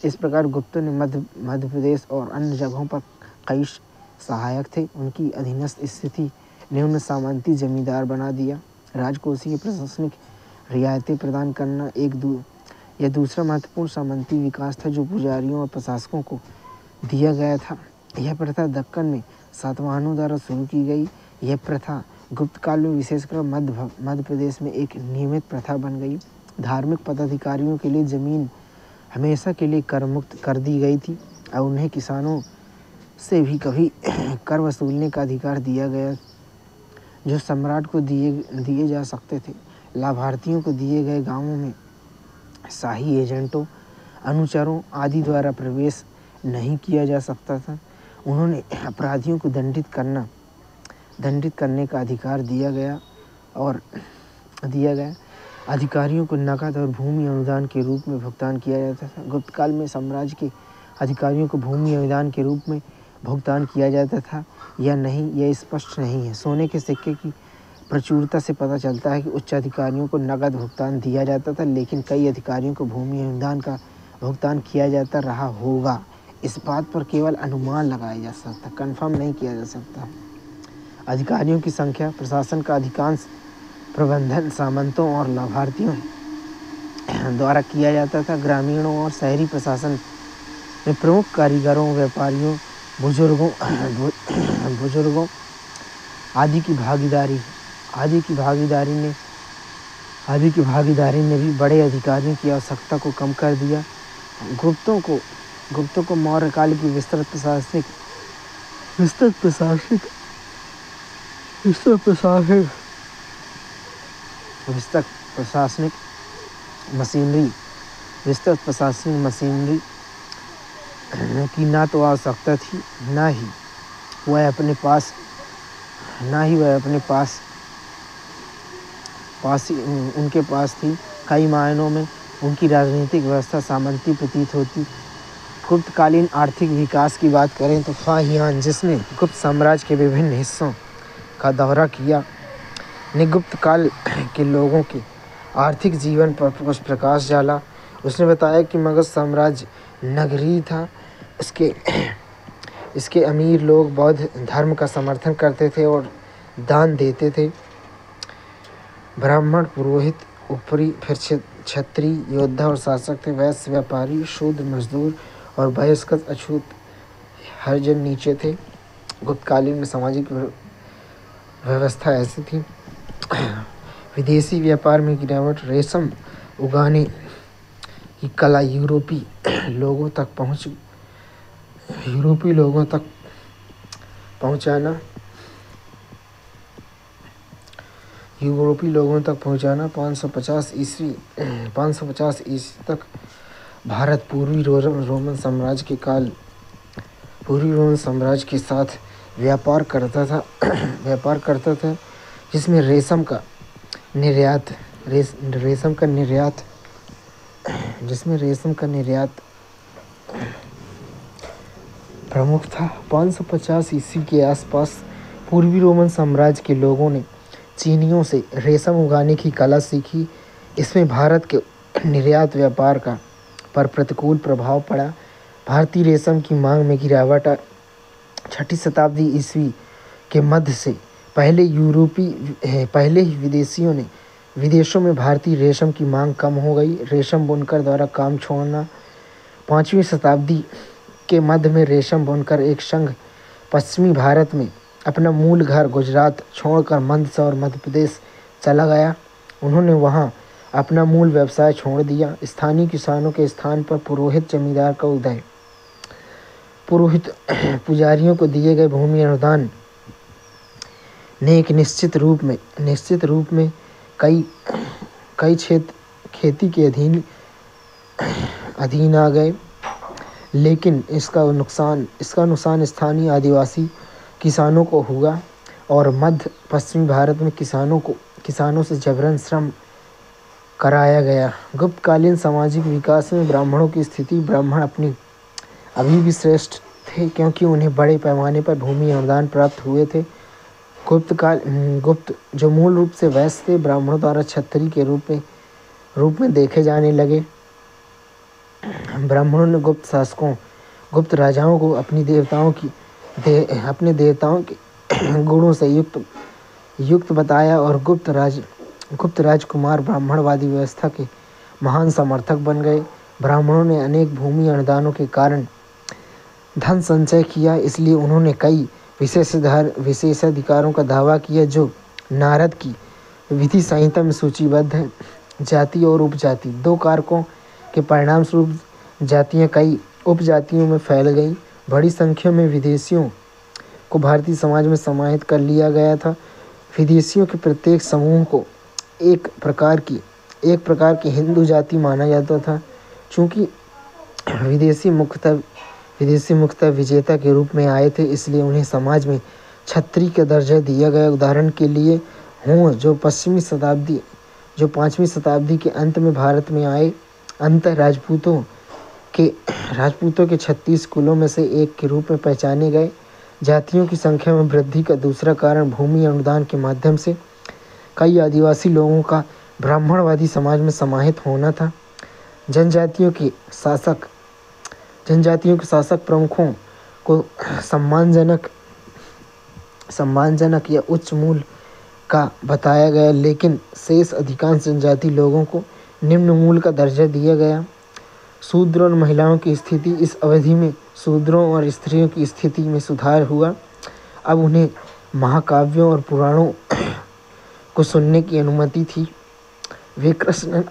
इस प्रकार गुप्तों ने मध्य प्रदेश और अन्य जगहों पर कई सहायक थे। उनकी अधीनस्थ स्थिति ने उन्हें सामंती जमींदार बना दिया। राजकोषीय प्रशासनिक रियायतें प्रदान करना यह दूसरा महत्वपूर्ण सामंती विकास था जो पुजारियों और प्रशासकों को दिया गया था। यह प्रथा दक्कन में सातवाहनों द्वारा शुरू की गई। यह प्रथा गुप्त काल में विशेषकर मध्य प्रदेश में एक नियमित प्रथा बन गई। धार्मिक पदाधिकारियों के लिए जमीन हमेशा के लिए कर मुक्त कर दी गई थी और उन्हें किसानों से भी कभी कर वसूलने का अधिकार दिया गया जो सम्राट को दिए जा सकते थे। लाभार्थियों को दिए गए गांवों में शाही एजेंटों, अनुचरों आदि द्वारा प्रवेश नहीं किया जा सकता था। उन्होंने अपराधियों को दंडित करने का अधिकार दिया गया। अधिकारियों को नकद और भूमि अनुदान के रूप में भुगतान किया जाता था। गुप्त काल में साम्राज्य के अधिकारियों को भूमि अनुदान के रूप में भुगतान किया जाता था या नहीं, यह स्पष्ट नहीं है। सोने के सिक्के की प्रचुरता से पता चलता है कि उच्च अधिकारियों को नकद भुगतान दिया जाता था, लेकिन कई अधिकारियों को भूमि अनुदान का भुगतान किया जाता रहा होगा। इस बात पर केवल अनुमान लगाया जा सकता, कंफर्म नहीं किया जा सकता। अधिकारियों की संख्या, प्रशासन का अधिकांश प्रबंधन सामंतों और लाभार्थियों द्वारा किया जाता था। ग्रामीणों और शहरी प्रशासन में प्रमुख कारीगरों, व्यापारियों, बुजुर्गों आदि की भागीदारी ने भी बड़े अधिकारियों की आवश्यकता को कम कर दिया। गुप्तों को मौर्य काल की विस्तृत प्रशासनिक मशीनरी की ना तो आवश्यकता थी, ना ही वह अपने पास उनके पास थी। कई मायनों में उनकी राजनीतिक व्यवस्था सामंती प्रतीत होती। गुप्तकालीन आर्थिक विकास की बात करें तो फाहियान, जिसने गुप्त साम्राज्य के विभिन्न हिस्सों का दौरा किया, ने गुप्त काल के लोगों के आर्थिक जीवन पर कुछ प्रकाश डाला। उसने बताया कि मगध साम्राज्य नगरीय था। इसके अमीर लोग बौद्ध धर्म का समर्थन करते थे और दान देते थे। ब्राह्मण, पुरोहित ऊपरी, फिर क्षत्रिय, योद्धा और शासक थे। वैश्य, व्यापारी, शूद्र, मजदूर और वयस्क, अछूत हर जन नीचे थे। गुप्तकालीन में सामाजिक व्यवस्था ऐसी थी। विदेशी व्यापार में गिरावट, रेशम उगाने की कला यूरोपी लोगों तक पहुंचाना 550 ईस्वी तक भारत पूर्वी रोमन साम्राज्य के साथ व्यापार करता था, जिसमें रेशम का निर्यात जिसमें रेशम का निर्यात प्रमुख था। 550 ईस्वी के आसपास पूर्वी रोमन साम्राज्य के लोगों ने चीनियों से रेशम उगाने की कला सीखी। इसमें भारत के निर्यात व्यापार का पर प्रतिकूल प्रभाव पड़ा। भारतीय रेशम की मांग में गिरावट 6ठी शताब्दी ईस्वी के मध्य से पहले ही विदेशों में भारतीय रेशम की मांग कम हो गई। रेशम बुनकर द्वारा काम छोड़ना 5वीं शताब्दी के मध्य में रेशम बुनकर एक संघ पश्चिमी भारत में अपना मूल घर गुजरात छोड़कर मध्य और मध्य प्रदेश चला गया। उन्होंने वहां अपना मूल व्यवसाय छोड़ दिया। स्थानीय किसानों के स्थान पर पुरोहित जमींदार का उदय। पुरोहित पुजारियों को दिए गए भूमि अनुदान ने एक निश्चित रूप में कई क्षेत्र खेती के अधीन आ गए, लेकिन इसका नुकसान स्थानीय आदिवासी किसानों को हुआ और मध्य पश्चिमी भारत में किसानों से जबरन श्रम कराया गया। गुप्तकालीन सामाजिक विकास में ब्राह्मणों की स्थिति ब्राह्मण अभी भी श्रेष्ठ थे क्योंकि उन्हें बड़े पैमाने पर भूमि अनुदान प्राप्त हुए थे। गुप्त जो मूल रूप से वैश्य थे, ब्राह्मणों द्वारा छत्री के रूप में देखे जाने लगे। ब्राह्मणों ने गुप्त राजाओं को अपने देवताओं के गुणों से युक्त बताया और गुप्त राजकुमार ब्राह्मणवादी व्यवस्था के महान समर्थक बन गए। ब्राह्मणों ने अनेक भूमि अनुदानों के कारण धन संचय किया, इसलिए उन्होंने कई विशेषाधिकारों का दावा किया जो नारद की विधि संहिता में सूचीबद्ध है। जाति और उपजाति, दो कारकों के परिणाम स्वरूप जातियां कई उपजातियों में फैल गईं। बड़ी संख्या में विदेशियों को भारतीय समाज में समाहित कर लिया गया था। विदेशियों के प्रत्येक समूह को एक प्रकार की हिंदू जाति माना जाता था। चूँकि विदेशी मुख्यतः विजेता के रूप में आए थे, इसलिए उन्हें समाज में छत्री का दर्जा दिया गया। उदाहरण के लिए हूँ जो 5वीं शताब्दी के अंत में भारत में आए, अंतर राजपूतों के 36 कुलों में से एक के रूप में पहचाने गए। जातियों की संख्या में वृद्धि का दूसरा कारण भूमि अनुदान के माध्यम से कई आदिवासी लोगों का ब्राह्मणवादी समाज में समाहित होना था। जनजातियों के शासक प्रमुखों को सम्मानजनक या उच्च मूल्य का बताया गया, लेकिन शेष अधिकांश जनजाति लोगों को निम्न मूल्य का दर्जा दिया गया। शूद्रों और महिलाओं की स्थिति, इस अवधि में शूद्रों और स्त्रियों की स्थिति में सुधार हुआ। अब उन्हें महाकाव्यों और पुराणों को सुनने की अनुमति थी। वे कृष्ण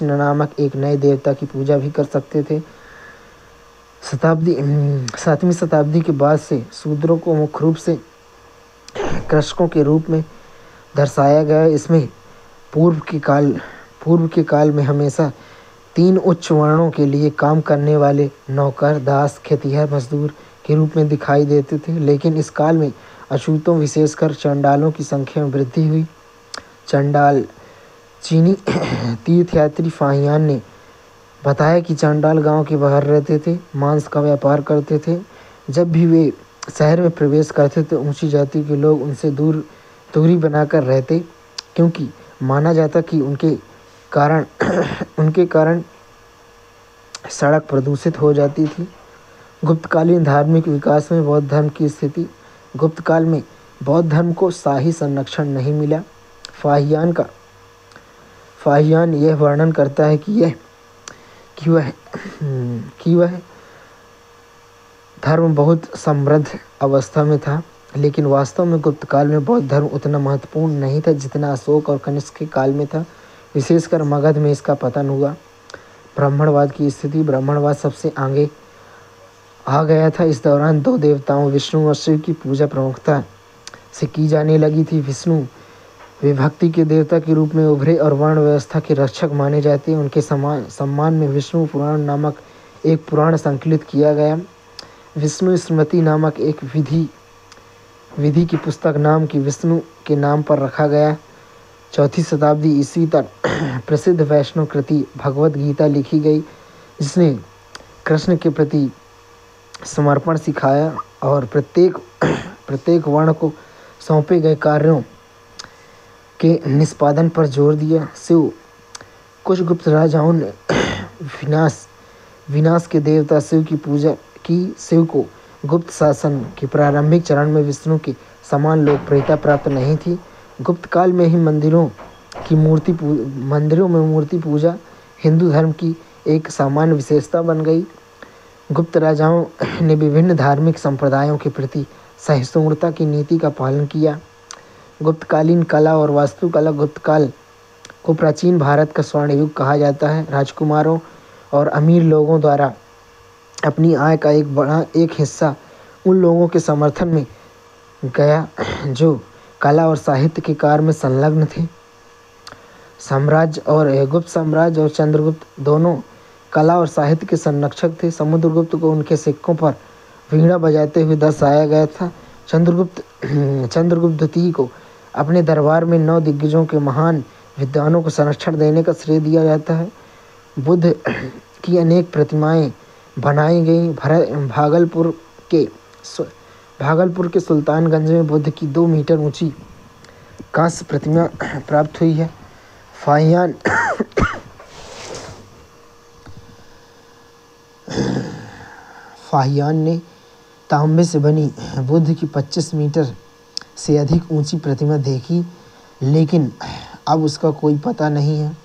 नामक एक नए देवता की पूजा भी कर सकते थे। 7वीं शताब्दी के बाद से शूद्रों को मुख्य रूप से कृषकों के रूप में दर्शाया गया। इसमें पूर्व के काल में हमेशा 3 उच्च वर्णों के लिए काम करने वाले नौकर, दास, खेतिहर मजदूर के रूप में दिखाई देते थे, लेकिन इस काल में अछूतों विशेषकर चंडालों की संख्या में वृद्धि हुई। चंडाल चीनी तीर्थयात्री फाहियान ने बताया कि चंडाल गांव के बाहर रहते थे, मांस का व्यापार करते थे। जब भी वे शहर में प्रवेश करते तो ऊंची जाति के लोग उनसे दूरी बनाकर रहते, क्योंकि माना जाता कि उनके कारण सड़क प्रदूषित हो जाती थी। गुप्तकालीन धार्मिक विकास में बौद्ध धर्म की स्थिति। गुप्त काल में बौद्ध धर्म को शाही संरक्षण नहीं मिला। फाहियान यह वर्णन करता है कि वह धर्म बहुत समृद्ध अवस्था में था, लेकिन वास्तव में गुप्त काल में बौद्ध धर्म उतना महत्वपूर्ण नहीं था जितना अशोक और कनिष्क के काल में था। विशेषकर मगध में इसका पतन हुआ। ब्राह्मणवाद की स्थिति। ब्राह्मणवाद सबसे आगे आ गया था। इस दौरान 2 देवताओं विष्णु और शिव की पूजा प्रमुखता से की जाने लगी थी। विष्णु विभक्ति के देवता के रूप में उभरे और वर्ण व्यवस्था के रक्षक माने जाते हैं। उनके सम्मान में विष्णु पुराण नामक एक पुराण संकलित किया गया। विष्णु स्मृति नामक एक विधि की पुस्तक नाम की विष्णु के नाम पर रखा गया। 4वीं शताब्दी ईस्वी तक प्रसिद्ध वैष्णव कृति भगवत गीता लिखी गई, जिसने कृष्ण के प्रति समर्पण सिखाया और प्रत्येक वर्ण को सौंपे गए कार्यों के निष्पादन पर जोर दिया। कुछ गुप्त राजाओं ने विनाश के देवता शिव की पूजा की। शिव को गुप्त शासन के प्रारंभिक चरण में विष्णु के समान लोकप्रियता प्राप्त नहीं थी। गुप्त काल में ही मंदिरों में मूर्ति पूजा हिंदू धर्म की एक सामान्य विशेषता बन गई। गुप्त राजाओं ने विभिन्न धार्मिक संप्रदायों के प्रति सहिष्णुता की नीति का पालन किया। गुप्तकालीन कला और वास्तुकला। गुप्त काल को प्राचीन भारत का स्वर्ण युग कहा जाता है। राजकुमारों और अमीर लोगों द्वारा अपनी आय का एक हिस्सा उन लोगों के समर्थन में गया जो कला और साहित्य के कार्य में संलग्न थे। गुप्त साम्राज्य और चंद्रगुप्त दोनों कला और साहित्य के संरक्षक थे। समुद्रगुप्त को उनके सिक्कों पर वीणा बजाते हुए दर्शाया गया था। चंद्रगुप्त द्वितीय को अपने दरबार में 9 दिग्गजों के महान विद्वानों को संरक्षण देने का श्रेय दिया जाता है। बुद्ध की अनेक प्रतिमाएं बनाई गई। भागलपुर के सुल्तानगंज में बुद्ध की 2 मीटर ऊंची कांस्य प्रतिमा प्राप्त हुई है। फाहियान ने तांबे से बनी बुद्ध की 25 मीटर से अधिक ऊंची प्रतिमा देखी, लेकिन अब उसका कोई पता नहीं है।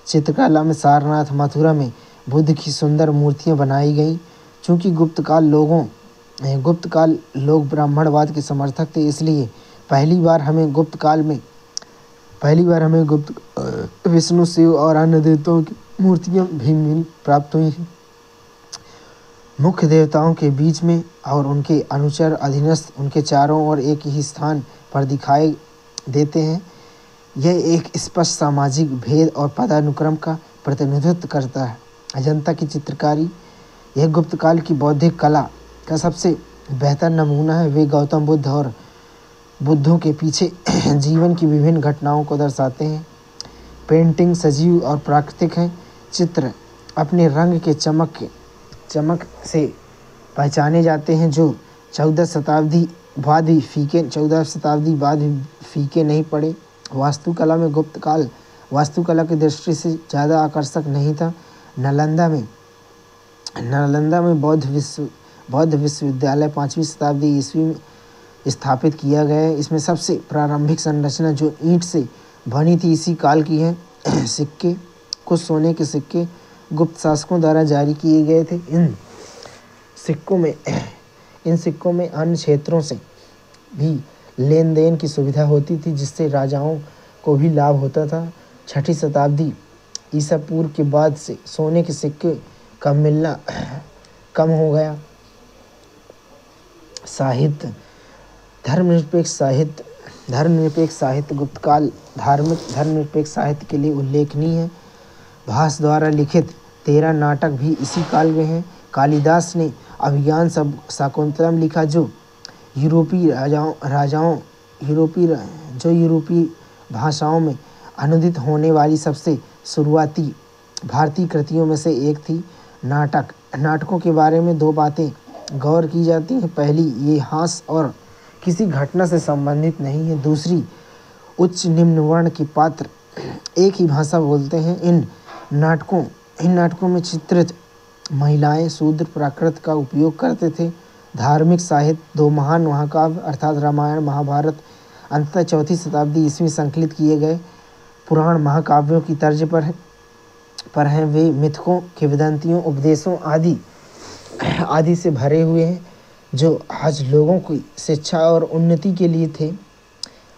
चित्रकला में सारनाथ, मथुरा में बुद्ध की सुंदर मूर्तियां बनाई गई। चूँकि गुप्त काल लोग ब्राह्मणवाद के समर्थक थे, इसलिए पहली बार हमें गुप्त विष्णु, शिव और अन्य देवताओं की मूर्तियां भी प्राप्त हुई हैं। मुख्य देवताओं के बीच में और उनके अनुचर अधीनस्थ उनके चारों ओर एक ही स्थान पर दिखाई देते हैं। यह एक स्पष्ट सामाजिक भेद और पदानुक्रम का प्रतिनिधित्व करता है। अजंता की चित्रकारी यह गुप्त काल की बौद्धिक कला का सबसे बेहतर नमूना है। वे गौतम बुद्ध और बुद्धों के पीछे जीवन की विभिन्न घटनाओं को दर्शाते हैं। पेंटिंग सजीव और प्राकृतिक है। चित्र अपने रंग के चमक से पहचाने जाते हैं, जो 14 शताब्दी बाद भी फीके नहीं पड़े। वास्तुकला में गुप्त काल वास्तुकला की दृष्टि से ज़्यादा आकर्षक नहीं था। नालंदा में बौद्ध विश्वविद्यालय 5वीं शताब्दी ईस्वी में स्थापित किया गया है। इसमें सबसे प्रारंभिक संरचना जो ईंट से बनी थी इसी काल की है। कुछ सोने के सिक्के गुप्त शासकों द्वारा जारी किए गए थे। इन सिक्कों में अन्य क्षेत्रों से भी लेन देन की सुविधा होती थी, जिससे राजाओं को भी लाभ होता था। 6ठी शताब्दी ईसा पूर्व के बाद से सोने के सिक्के का मिलना कम हो गया। साहित्य धर्मनिरपेक्ष साहित्य गुप्त काल धर्मनिरपेक्ष साहित्य के लिए उल्लेखनीय है। भास द्वारा लिखित 13 नाटक भी इसी काल में हैं। कालिदास ने अभिज्ञान शाकुंतलम लिखा, जो यूरोपीय भाषाओं में अनुदित होने वाली सबसे शुरुआती भारतीय कृतियों में से एक थी। नाटकों के बारे में 2 बातें गौर की जाती हैं। पहली, ये हास्य और किसी घटना से संबंधित नहीं है। दूसरी, उच्च निम्न वर्ण के पात्र एक ही भाषा बोलते हैं। इन नाटकों में चित्रित महिलाएं शूद्र प्राकृत का उपयोग करते थे। धार्मिक साहित्य 2 महान महाकाव्य अर्थात रामायण महाभारत अंततः 4वीं शताब्दी ईस्वी संकलित किए गए पुराण महाकाव्यों की तर्ज पर हैं। वे मिथकों, किंवदंतियों, उपदेशों आदि से भरे हुए हैं, जो आज लोगों की शिक्षा और उन्नति के लिए थे।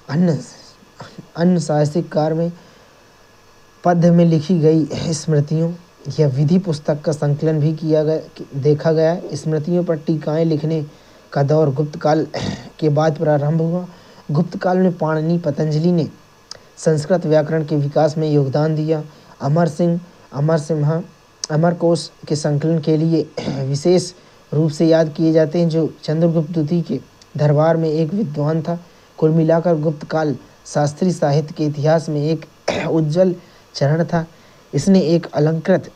अन्य साहसिक कार्य में पद्य में लिखी गई स्मृतियों या विधि पुस्तक का संकलन भी देखा गया। स्मृतियों पर टीकाएं लिखने का दौर गुप्त काल के बाद प्रारंभ हुआ। गुप्त काल में पाणिनि, पतंजलि ने संस्कृत व्याकरण के विकास में योगदान दिया। अमरकोश के संकलन के लिए विशेष रूप से याद किए जाते हैं, जो चंद्रगुप्त द्वितीय के दरबार में एक विद्वान था। कुल मिलाकर गुप्त काल शास्त्रीय साहित्य के इतिहास में एक उज्जवल चरण था। इसने एक अलंकृत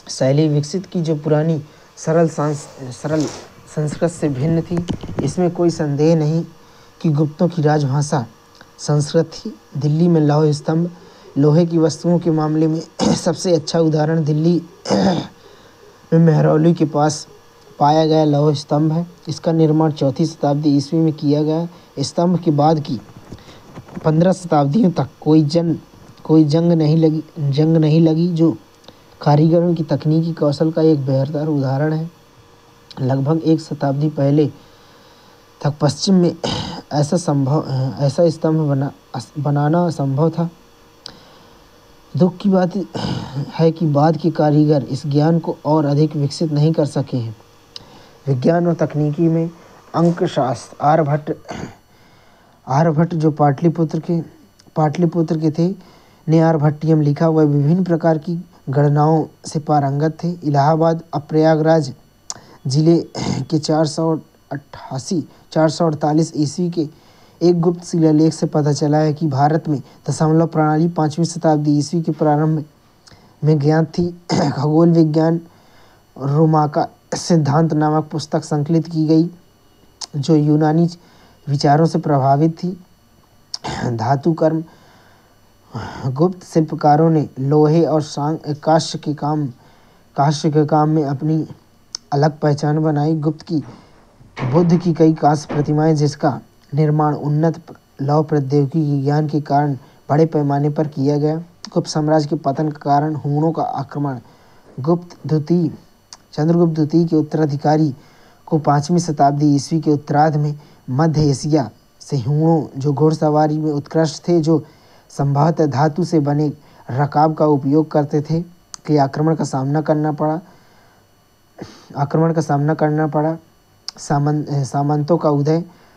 शैली विकसित की जो पुरानी सरल संस्कृत से भिन्न थी। इसमें कोई संदेह नहीं कि गुप्तों की राजभाषा संस्कृत थी। दिल्ली में लौह स्तंभ लोहे की वस्तुओं के मामले में सबसे अच्छा उदाहरण दिल्ली में मेहरौली के पास पाया गया लौह स्तंभ है। इसका निर्माण 4वीं शताब्दी ईस्वी में किया गया। स्तंभ के बाद की 15 शताब्दियों तक कोई जंग नहीं लगी, जो कारीगरों की तकनीकी कौशल का एक बेहतर उदाहरण है। लगभग एक शताब्दी पहले तक पश्चिम में ऐसा स्तंभ बनाना संभव था। दुख की बात है कि बाद के कारीगर इस ज्ञान को और अधिक विकसित नहीं कर सके हैं। विज्ञान और तकनीकी में अंकशास्त्र आर्यभट्ट जो पाटलिपुत्र के थे ने आर्यभट्टियम लिखा। वह विभिन्न प्रकार की गणनाओं से पारंगत थे। इलाहाबाद और प्रयागराज जिले के 448 ईस्वी के एक गुप्त शिलालेख से पता चला है कि भारत में दशमलव प्रणाली 5वीं शताब्दी ईस्वी के प्रारंभ में ज्ञात थी। खगोल विज्ञान रोमाका सिद्धांत नामक पुस्तक संकलित की गई जो यूनानी विचारों से प्रभावित थी। धातु कर्म गुप्त शिल्पकारों ने लोहे और कांस्य के काम में अपनी अलग पहचान बनाई। बुद्ध की कई कांस्य प्रतिमाएं जिसका निर्माण उन्नत लौह प्रौद्योगिकी ज्ञान के कारण बड़े पैमाने पर किया गया। गुप्त साम्राज्य के पतन के कारण हुणों का आक्रमण चंद्रगुप्त द्वितीय के उत्तराधिकारी को 5वीं शताब्दी ईस्वी के उत्तरार्ध में मध्य एशिया से हुणों जो घुड़सवारी में उत्कृष्ट थे, जो संभवतः धातु से बने रकाब का उपयोग करते थे, के आक्रमण का सामना करना पड़ा।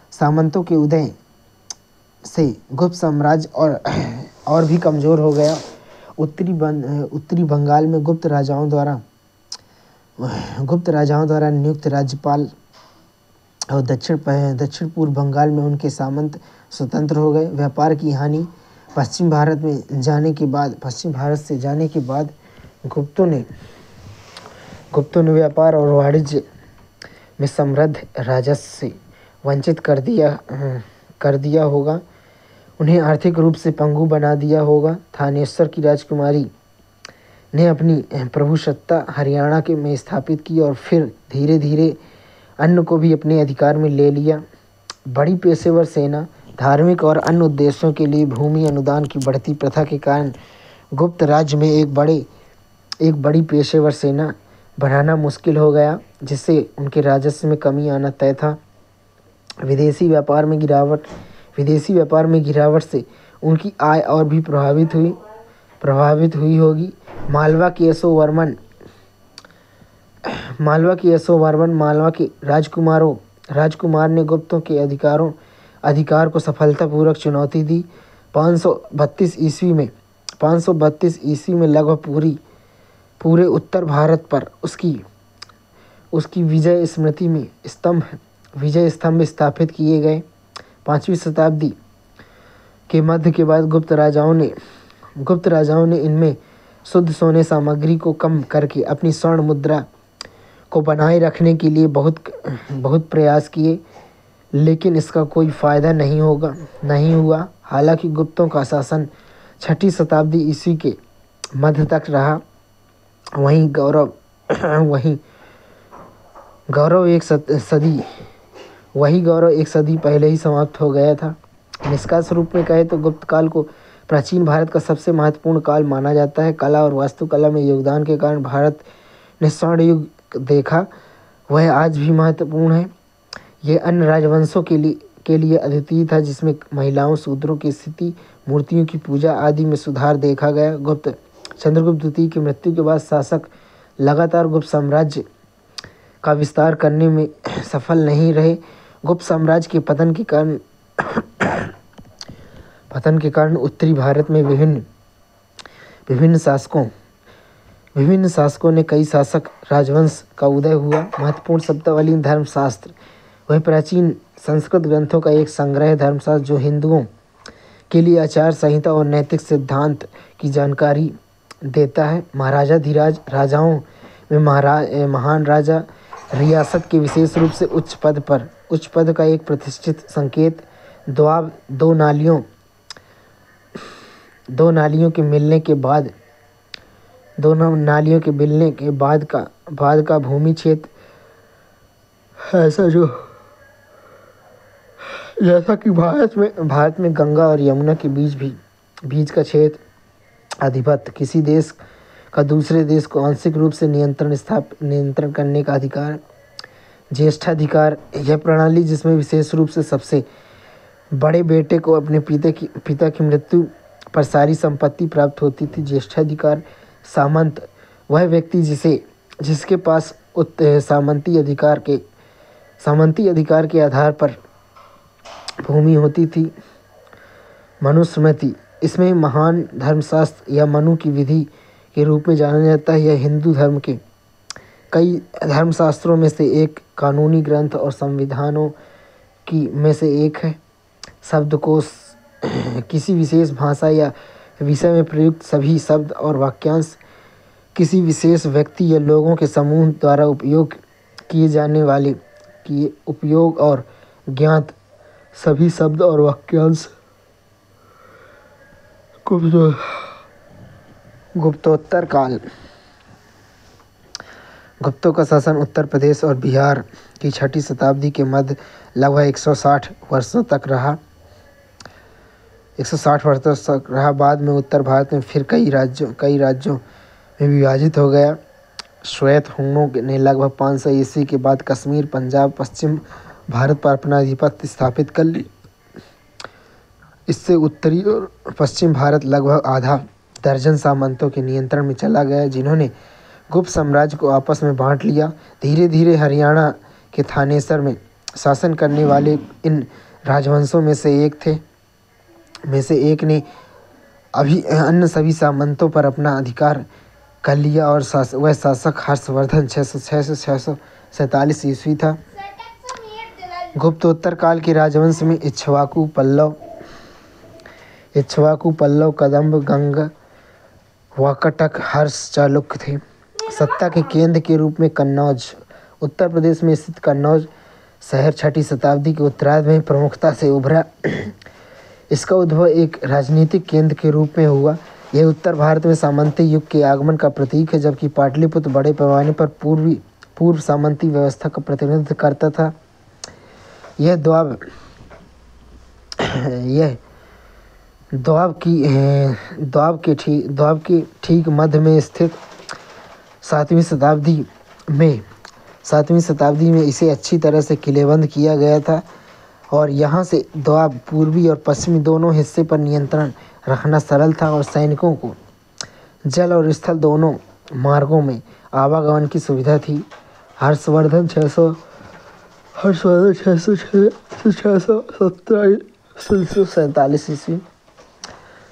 सामंतों के उदय से गुप्त साम्राज्य और भी कमज़ोर हो गया। उत्तरी बंगाल में गुप्त राजाओं द्वारा नियुक्त राज्यपाल और दक्षिण पूर्व बंगाल में उनके सामंत स्वतंत्र हो गए। व्यापार की हानि पश्चिम भारत से जाने के बाद गुप्तों ने व्यापार और वाणिज्य में समृद्ध राजस्व से वंचित कर दिया होगा। उन्हें आर्थिक रूप से पंगु बना दिया होगा। थानेश्वर की राजकुमारी ने अपनी प्रभुसत्ता हरियाणा में स्थापित की और फिर धीरे धीरे अन्य को भी अपने अधिकार में ले लिया। बड़ी पेशेवर सेना, धार्मिक और अन्य उद्देश्यों के लिए भूमि अनुदान की बढ़ती प्रथा के कारण गुप्त राज्य में एक बड़ी पेशेवर सेना बनाना मुश्किल हो गया, जिससे उनके राजस्व में कमी आना तय था। विदेशी व्यापार में गिरावट से उनकी आय और भी प्रभावित हुई होगी। मालवा के राजकुमार ने गुप्तों के अधिकार को सफलतापूर्वक चुनौती दी। 532 ईस्वी में लगभग पूरे उत्तर भारत पर उसकी विजय स्मृति में विजय स्तंभ स्थापित किए गए। 5वीं शताब्दी के मध्य के बाद गुप्त राजाओं ने इनमें शुद्ध सोने सामग्री को कम करके अपनी स्वर्ण मुद्रा को बनाए रखने के लिए बहुत प्रयास किए, लेकिन इसका कोई फायदा नहीं हुआ। हालांकि गुप्तों का शासन 6वीं शताब्दी ईस्वी के मध्य तक रहा। वहीं गौरव एक सदी पहले ही समाप्त हो गया था। निष्कर्ष रूप में कहे तो गुप्त काल को प्राचीन भारत का सबसे महत्वपूर्ण काल माना जाता है। कला और वास्तुकला में योगदान के कारण भारत ने स्वर्ण युग देखा, वह आज भी महत्वपूर्ण है। यह अन्य राजवंशों के लिए अद्वितीय था, जिसमें महिलाओं, शूद्रों की स्थिति, मूर्तियों की पूजा आदि में सुधार देखा गया। चंद्रगुप्त द्वितीय की मृत्यु के बाद शासक लगातार गुप्त साम्राज्य का विस्तार करने में सफल नहीं रहे। गुप्त साम्राज्य के पतन के कारण उत्तरी भारत में विभिन्न शासकों ने कई शासक राजवंश का उदय हुआ। महत्वपूर्ण शब्दावली धर्मशास्त्र, वह प्राचीन संस्कृत ग्रंथों का एक संग्रह धर्मशास्त्र जो हिंदुओं के लिए आचार संहिता और नैतिक सिद्धांत की जानकारी देता है। महाराजाधिराज राजाओं में महान राजा रियासत के विशेष रूप से उच्च पद का एक प्रतिष्ठित संकेत द्वाब दो नालियों के मिलने के बाद का भूमि क्षेत्र ऐसा जो जैसा कि भारत में गंगा और यमुना के बीच का क्षेत्र आधिपत्य, किसी देश का दूसरे देश को आंशिक रूप से नियंत्रण करने का अधिकार, ज्येष्ठाधिकार, यह प्रणाली जिसमें विशेष रूप से सबसे बड़े बेटे को अपने पिता की मृत्यु पर सारी संपत्ति प्राप्त होती थी। ज्येष्ठाधिकार, सामंत, वह व्यक्ति जिसके पास सामंती अधिकार के आधार पर भूमि होती थी। मनुस्मृति, इसमें महान धर्मशास्त्र या मनु की विधि के रूप में जाना जाता है। यह हिंदू धर्म के कई धर्मशास्त्रों में से एक कानूनी ग्रंथ और संविधानों में से एक है। शब्दकोश, किसी विशेष भाषा या विषय में प्रयुक्त सभी शब्द और वाक्यांश किसी विशेष व्यक्ति या लोगों के समूह द्वारा उपयोग और ज्ञात सभी शब्द और वाक्यांश। गुप्तोत्तर काल, गुप्तों का शासन उत्तर प्रदेश और बिहार की 6ठी शताब्दी के मध्य लगभग 160 वर्षों तक रहा। बाद में उत्तर भारत में फिर कई राज्यों में विभाजित हो गया। श्वेत हुनों ने लगभग 500 ईस्वी के बाद कश्मीर, पंजाब, पश्चिम भारत पर अपना आधिपत्य स्थापित कर ली। इससे उत्तरी और पश्चिम भारत लगभग आधा दर्जन सामंतों के नियंत्रण में चला गया, जिन्होंने गुप्त साम्राज्य को आपस में बांट लिया। धीरे धीरे हरियाणा के थानेसर में शासन करने वाले इन राजवंशों में से एक ने अन्य सभी सामंतों पर अपना अधिकार कर लिया और वह शासक हर्षवर्धन 647 ईस्वी था। गुप्तोत्तर काल के राजवंश में इक्ष्वाकु, पल्लव, कदंब, गंग, वाकाटक, हर्ष, चालुक्य थे। सत्ता के केंद्र के रूप में कन्नौज, उत्तर प्रदेश में स्थित कन्नौज शहर 6ठी शताब्दी के उत्तरार्ध में प्रमुखता से उभरा। इसका उद्भव एक राजनीतिक केंद्र के रूप में हुआ। यह उत्तर भारत में सामंती युग के आगमन का प्रतीक है, जबकि पाटलिपुत्र बड़े पैमाने पर पूर्व सामंती व्यवस्था का प्रतिनिधित्व करता था। यह द्वाब के ठीक मध्य में स्थित 7वीं शताब्दी में इसे अच्छी तरह से किलेबंद किया गया था और यहाँ से द्वाब पूर्वी और पश्चिमी दोनों हिस्से पर नियंत्रण रखना सरल था और सैनिकों को जल और स्थल दोनों मार्गों में आवागमन की सुविधा थी। हर्षवर्धन 647 ईस्वी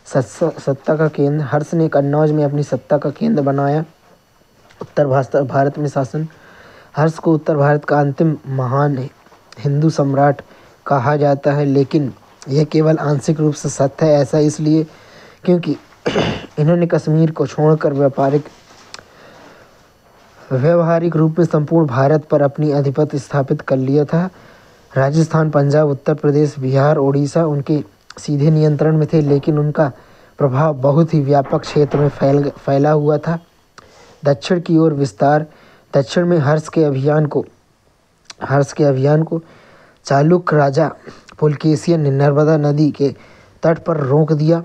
सत्ता का केंद्र, हर्ष ने कन्नौज में अपनी सत्ता का केंद्र बनाया। उत्तर भारत में शासन, हर्ष को उत्तर भारत का अंतिम महान हिंदू सम्राट कहा जाता है, लेकिन यह केवल आंशिक रूप से सत्य है। ऐसा इसलिए क्योंकि इन्होंने कश्मीर को छोड़कर व्यवहारिक रूप में संपूर्ण भारत पर अपनी आधिपत्य स्थापित कर लिया था। राजस्थान, पंजाब, उत्तर प्रदेश, बिहार, ओडिशा उनके सीधे नियंत्रण में थे, लेकिन उनका प्रभाव बहुत ही व्यापक क्षेत्र में फैला हुआ था। दक्षिण की ओर विस्तार, दक्षिण में हर्ष के अभियान को चालुक्य राजा पुलकेशिन ने नर्मदा नदी के तट पर रोक दिया,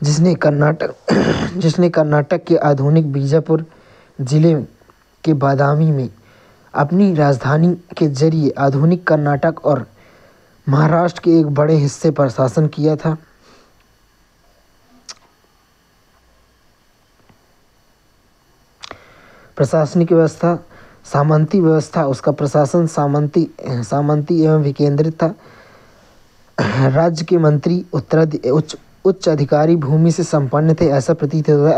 जिसने कर्नाटक के आधुनिक बीजापुर जिले के बादामी में अपनी राजधानी के जरिए आधुनिक कर्नाटक और महाराष्ट्र के एक बड़े हिस्से पर शासन किया था। प्रशासनिक व्यवस्था, सामंती व्यवस्था, उसका प्रशासन सामंती एवं विकेंद्रित था। राज्य के मंत्री उच्च अधिकारी भूमि से संपन्न थे। ऐसा प्रतीत होता है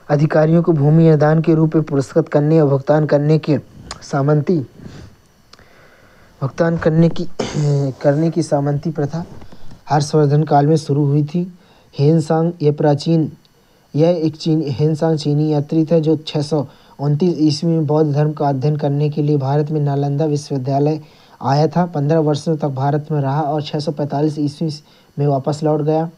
अधिकारियों को भूमि अनुदान के रूप में पुरस्कृत करने और भुगतान करने की सामंती प्रथा हर्षवर्धन काल में शुरू हुई थी। हेनसांग हेनसांग चीनी यात्री था जो 629 ईस्वी में बौद्ध धर्म का अध्ययन करने के लिए भारत में नालंदा विश्वविद्यालय आया था। 15 वर्षों तक भारत में रहा और 645 ईस्वी में वापस लौट गया।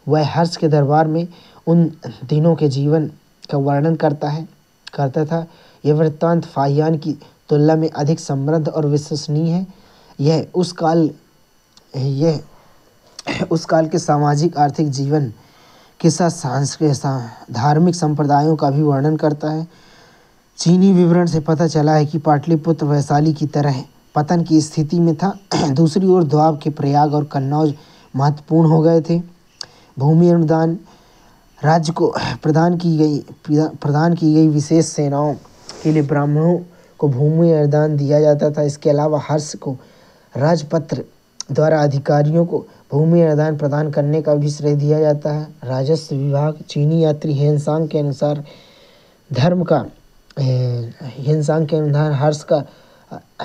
वह हर्ष के दरबार में उन दिनों के जीवन का वर्णन करता था। यह वृत्तांत फाहियान की तुलना में अधिक समृद्ध और विश्वसनीय है। यह उस काल के सामाजिक आर्थिक जीवन के साथ धार्मिक संप्रदायों का भी वर्णन करता है। चीनी विवरण से पता चला है कि पाटलिपुत्र वैशाली की तरह पतन की स्थिति में था। दूसरी ओर द्वाब के प्रयाग और कन्नौज महत्वपूर्ण हो गए थे। भूमि अनुदान राज्य को प्रदान की गई विशेष सेनाओं के लिए ब्राह्मणों को भूमि अनुदान दिया जाता था। इसके अलावा हर्ष को राजपत्र द्वारा अधिकारियों को भूमि अनुदान प्रदान करने का भी श्रेय दिया जाता है। राजस्व विभाग चीनी यात्री हेनसांग के अनुसार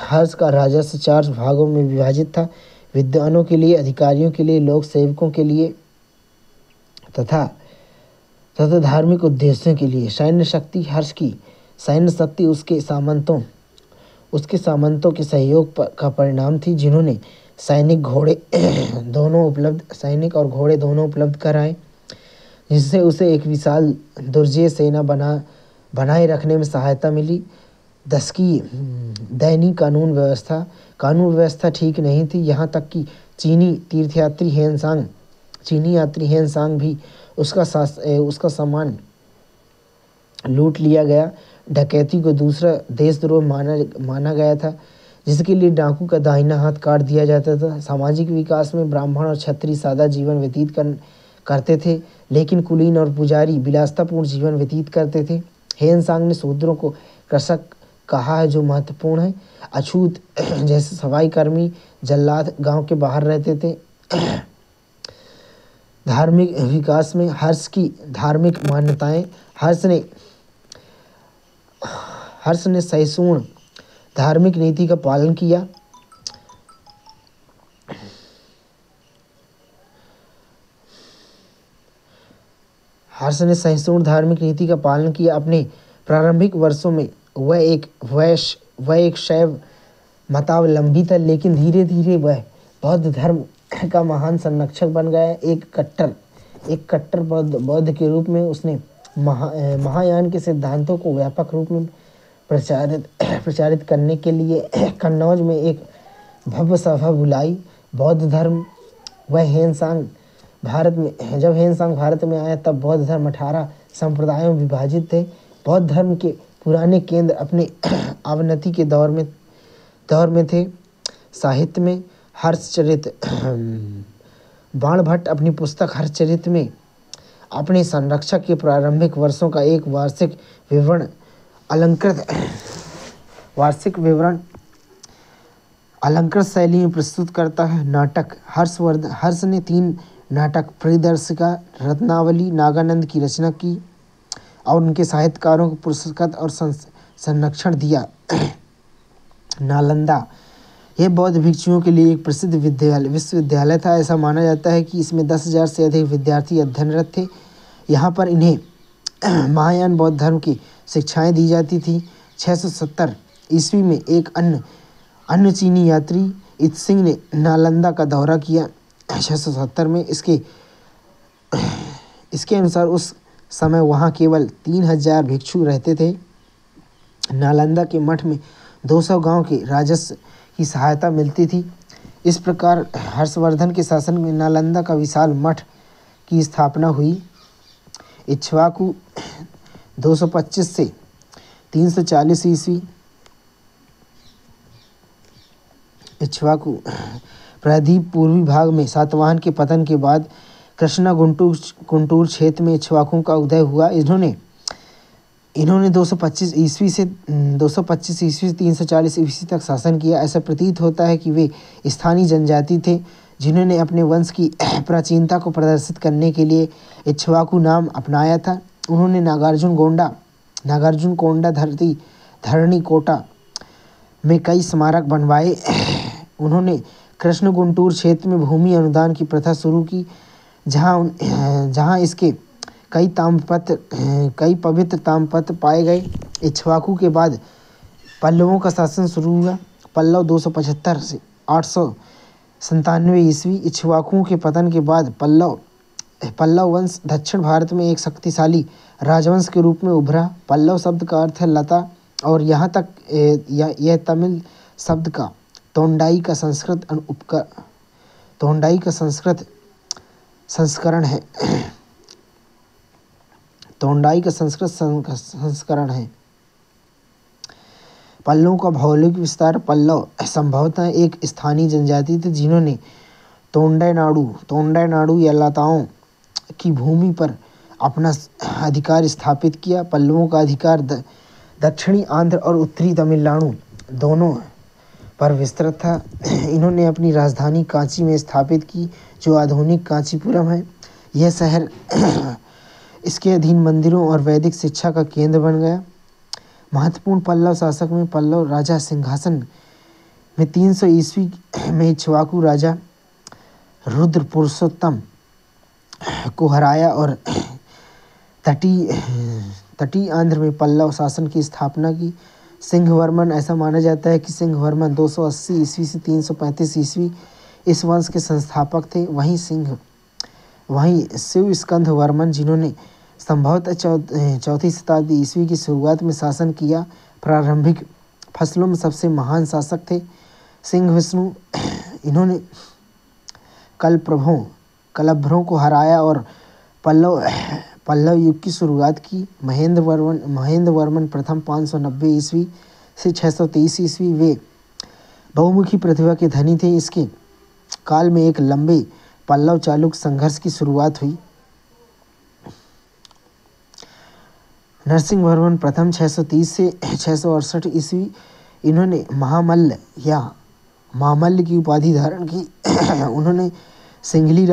हर्ष का राजस्व 4 भागों में विभाजित था। विद्वानों के लिए, अधिकारियों के लिए, लोक सेवकों के लिए तथा धार्मिक उद्देश्यों के लिए। सैन्य शक्ति हर्ष की सैन्य शक्ति उसके सामंतों के सहयोग का परिणाम थी, जिन्होंने सैनिक और घोड़े दोनों उपलब्ध कराए, जिससे उसे एक विशाल दुर्जय सेना बनाए रखने में सहायता मिली। 10 की दैनिक कानून व्यवस्था ठीक नहीं थी, यहाँ तक कि चीनी यात्री हेनसांग भी उसका सामान लूट लिया गया। डकैती को दूसरा देशद्रोह माना गया था, जिसके लिए डाकू का दाहिना हाथ काट दिया जाता था। सामाजिक विकास में ब्राह्मण और क्षत्रिय सादा जीवन व्यतीत करते थे, लेकिन कुलीन और पुजारी विलासतापूर्ण जीवन व्यतीत करते थे। हेनसांग ने शूद्रों को कृषक कहा है, जो महत्वपूर्ण है। अछूत जैसे सफाई कर्मी जल्लाद गांव के बाहर रहते थे। धार्मिक विकास में हर्ष की धार्मिक मान्यताएं हर्ष ने सहिष्णु धार्मिक नीति का पालन किया। अपने प्रारंभिक वर्षों में वह एक शैव मतावलंबी था, लेकिन धीरे धीरे वह बौद्ध धर्म का महान संरक्षक बन गया। एक कट्टर बौद्ध के रूप में उसने महायान के सिद्धांतों को व्यापक रूप में प्रचारित करने के लिए कन्नौज में एक भव्य सभा बुलाई। बौद्ध धर्म जब हेनसांग भारत में आया तब बौद्ध धर्म 18 संप्रदायों में विभाजित थे। बौद्ध धर्म के पुराने केंद्र अपने अवनति के दौर में थे। साहित्य में हर्षचरित बाणभट्ट अपनी पुस्तक हर्षचरित में अपने संरक्षक के प्रारंभिक वर्षों का एक वार्षिक विवरण अलंकृत शैली में प्रस्तुत करता है। नाटक हर्ष ने 3 नाटक परिदर्शिका रत्नावली नागानंद की रचना की और उनके साहित्यकारों को पुरस्कृत और संरक्षण दिया। नालंदा यह बौद्ध भिक्षुओं के लिए एक प्रसिद्ध विश्वविद्यालय था। ऐसा माना जाता है कि इसमें 10,000 से अधिक विद्यार्थी अध्ययनरत थे। यहाँ पर इन्हें महायान बौद्ध धर्म की शिक्षाएं दी जाती थी। 670 ईस्वी में एक अन्य चीनी यात्री इत्सिंग ने नालंदा का दौरा किया। 670 में इसके अनुसार उस समय वहाँ केवल 3,000 भिक्षु रहते थे। नालंदा के मठ में 200 गांव के राजस्व की सहायता मिलती थी। इस प्रकार हर्षवर्धन के शासन में नालंदा का विशाल मठ की स्थापना हुई। इक्ष्वाकु 225 से 340 ईस्वी इक्ष्वाकु प्रायद्वीप पूर्वी भाग में सातवाहन के पतन के बाद कृष्णा गुंटूर क्षेत्र में इक्ष्वाकुओं का उदय हुआ। इन्होंने 225 ईस्वी से 340 ईस्वी तक शासन किया। ऐसा प्रतीत होता है कि वे स्थानीय जनजाति थे, जिन्होंने अपने वंश की प्राचीनता को प्रदर्शित करने के लिए इक्ष्वाकु नाम अपनाया था। उन्होंने नागार्जुन कोंडा धरणी कोटा में कई स्मारक बनवाए। उन्होंने कृष्ण गुंटूर क्षेत्र में भूमि अनुदान की प्रथा शुरू की, जहाँ इसके कई पवित्र ताम्रपत्र पाए गए। इक्ष्वाकु के बाद पल्लवों का शासन शुरू हुआ। पल्लव 275 से 897 ईस्वी। इक्ष्वाकुओं के पतन के बाद पल्लव वंश दक्षिण भारत में एक शक्तिशाली राजवंश के रूप में उभरा। पल्लव शब्द का अर्थ है लता, और यहाँ तक यह तमिल शब्द का तोंडाई का संस्कृत संस्करण है। तोंडाई का संस्कृत संस्करण है। पल्लवों का भौगोलिक विस्तार। पल्लव संभवतः एक स्थानीय जनजाति थे जिन्होंने तोंडई नाडु या लताओं की भूमि पर अपना अधिकार स्थापित किया। पल्लवों का अधिकार दक्षिणी आंध्र और उत्तरी तमिलनाडु दोनों पर विस्तृत था। इन्होंने अपनी राजधानी कांची में स्थापित की, जो आधुनिक कांचीपुरम है। यह शहर इसके अधीन मंदिरों और वैदिक शिक्षा का केंद्र बन गया। महत्वपूर्ण पल्लव शासक में पल्लव राजा सिंहासन में 300 ईस्वी में इक्ष्वाकु राजा रुद्र पुरुषोत्तम को हराया और तटीय आंध्र में पल्लव शासन की स्थापना की। सिंहवर्मन, ऐसा माना जाता है कि सिंहवर्मन 280 ईस्वी से 335 ईस्वी इस वंश के संस्थापक थे। वहीं शिव स्कंद वर्मन, जिन्होंने संभवतः चौथी शताब्दी ईस्वी की शुरुआत में शासन किया, प्रारंभिक फसलों में सबसे महान शासक थे। सिंह विष्णु, इन्होंने कलभ्रों को हराया और पल्लव युग की शुरुआत की। महेंद्र वर्मन प्रथम 590 ईस्वी से 623 ईस्वी वे बहुमुखी प्रतिभा के धनी थे। इसके काल में एक लंबे पल्लव चालुक्य संघर्ष की शुरुआत हुई। नरसिंहवर्मन प्रथम 630 से 668 ईस्वी, इन्होंने मामल्ल की उपाधि धारण की। उन्होंने सिंघली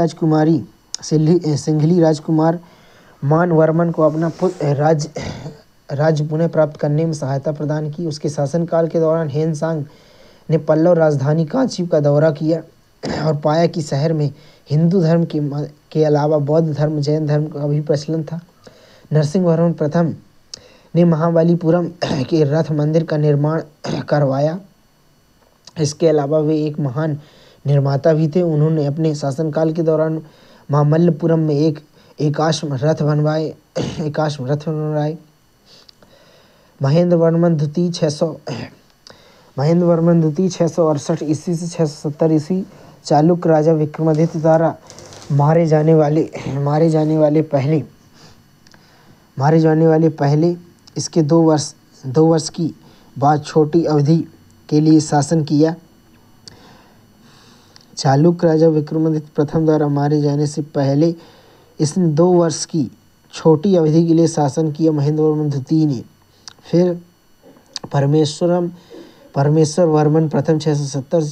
राजकुमार मानवर्मन को अपना राज्य पुनः प्राप्त करने में सहायता प्रदान की। उसके शासनकाल के दौरान हेनसांग ने पल्लव राजधानी कांची का दौरा किया और पाया कि शहर में हिंदू धर्म के अलावा बौद्ध धर्म, जैन धर्म का भी प्रचलन था। नरसिंहवर्मन प्रथम ने महाबलीपुरम के रथ मंदिर का निर्माण करवाया। इसके अलावा वे एक महान निर्माता भी थे। उन्होंने अपने शासनकाल के दौरान मामल्लपुरम में एकाश्म रथ बनवाए। महेंद्र वर्मन द्वितीय 668 ईस्वी से 670 ईस्वी चालुक्य राजा विक्रमादित्य द्वारा मारे जाने वाले पहले इसके 2 वर्ष की बाद छोटी अवधि के लिए शासन किया। चालुक्य राजा विक्रमादित्य प्रथम द्वारा मारे जाने से पहले इसने 2 वर्ष की छोटी अवधि के लिए शासन किया। महेंद्र वर्मन द्वितीय ने फिर परमेश्वर वर्मन प्रथम 670 से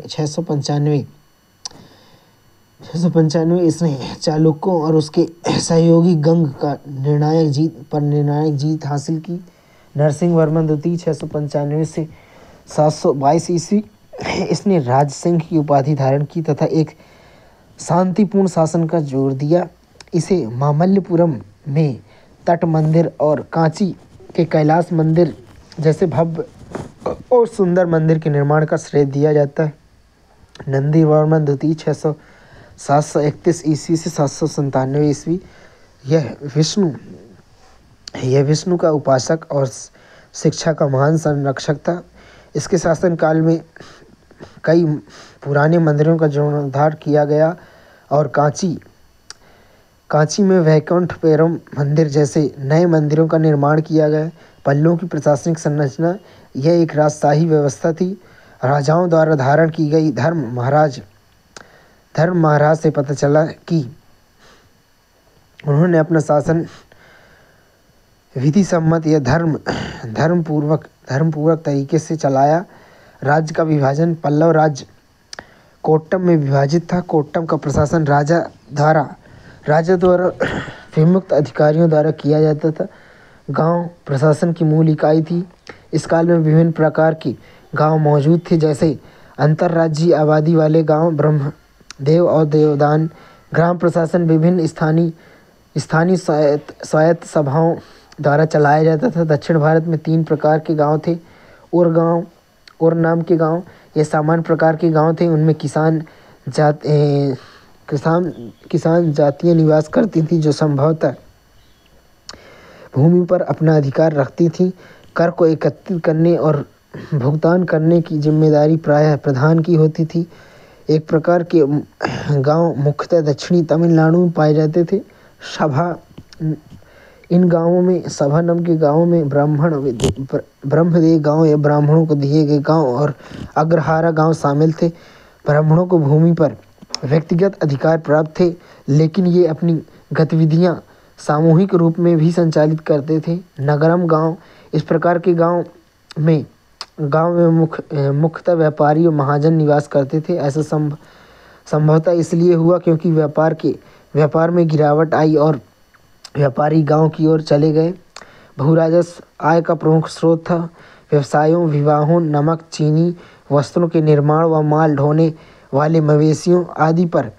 695 इसने चालुक्यों और उसके सहयोगी गंग का निर्णायक जीत हासिल की। नरसिंह वर्मन द्वितीय 695 से 722 ईस्वी, इसने राज सिंह की उपाधि धारण की तथा एक शांतिपूर्ण शासन का जोर दिया। इसे मामल्लपुरम में तट मंदिर और कांची के कैलाश मंदिर जैसे भव्य और सुंदर मंदिर के निर्माण का श्रेय दिया जाता है। नंदी वर्मन द्वितीय 731 ईस्वी से 797 ईस्वी, यह विष्णु का उपासक और शिक्षा का महान संरक्षक था। इसके शासनकाल में कई पुराने मंदिरों का जीर्णोद्धार किया गया और कांची में वैकुंठपेरम मंदिर जैसे नए मंदिरों का निर्माण किया गया। पल्लवों की प्रशासनिक संरचना, यह एक राजशाही व्यवस्था थी। राजाओं द्वारा धारण की गई धर्म महाराज से पता चला कि उन्होंने अपना शासन विधि सम्मत या धर्मपूर्वक तरीके से चलाया। राज्य का विभाजन, पल्लव राज्य कोट्टम में विभाजित था। कोट्टम का प्रशासन राजा द्वारा विमुक्त अधिकारियों द्वारा किया जाता था। गांव प्रशासन की मूल इकाई थी। इस काल में विभिन्न प्रकार के गांव मौजूद थे, जैसे अंतर्राज्यीय आबादी वाले गांव ब्रह्मदेव और देवदान। ग्राम प्रशासन विभिन्न स्थानीय स्वायत्त सभाओं द्वारा चलाया जाता था। दक्षिण भारत में 3 प्रकार के गांव थे। और नाम के गांव ये सामान्य प्रकार के गांव थे। उनमें किसान जातियाँ निवास करती थी जो संभवतः भूमि पर अपना अधिकार रखती थी। कर को एकत्रित करने और भुगतान करने की जिम्मेदारी प्रायः प्रधान की होती थी। एक प्रकार के गांव मुख्यतः दक्षिणी तमिलनाडु में पाए जाते थे। इन गांवों में सभा नाम के गांवों में ब्रह्मदेव गांव या ब्राह्मणों को दिए गए गांव और अग्रहारा गांव शामिल थे। ब्राह्मणों को भूमि पर व्यक्तिगत अधिकार प्राप्त थे, लेकिन ये अपनी गतिविधियां सामूहिक रूप में भी संचालित करते थे। नगरम गांव इस प्रकार के गांव में मुख्यतः व्यापारी और महाजन निवास करते थे। ऐसा संभवतः इसलिए हुआ क्योंकि व्यापार में गिरावट आई और व्यापारी गांव की ओर चले गए। भूराजस्व आय का प्रमुख स्रोत था। व्यवसायों, विवाहों, नमक, चीनी, वस्त्रों के निर्माण व माल ढोने वाले मवेशियों आदि पर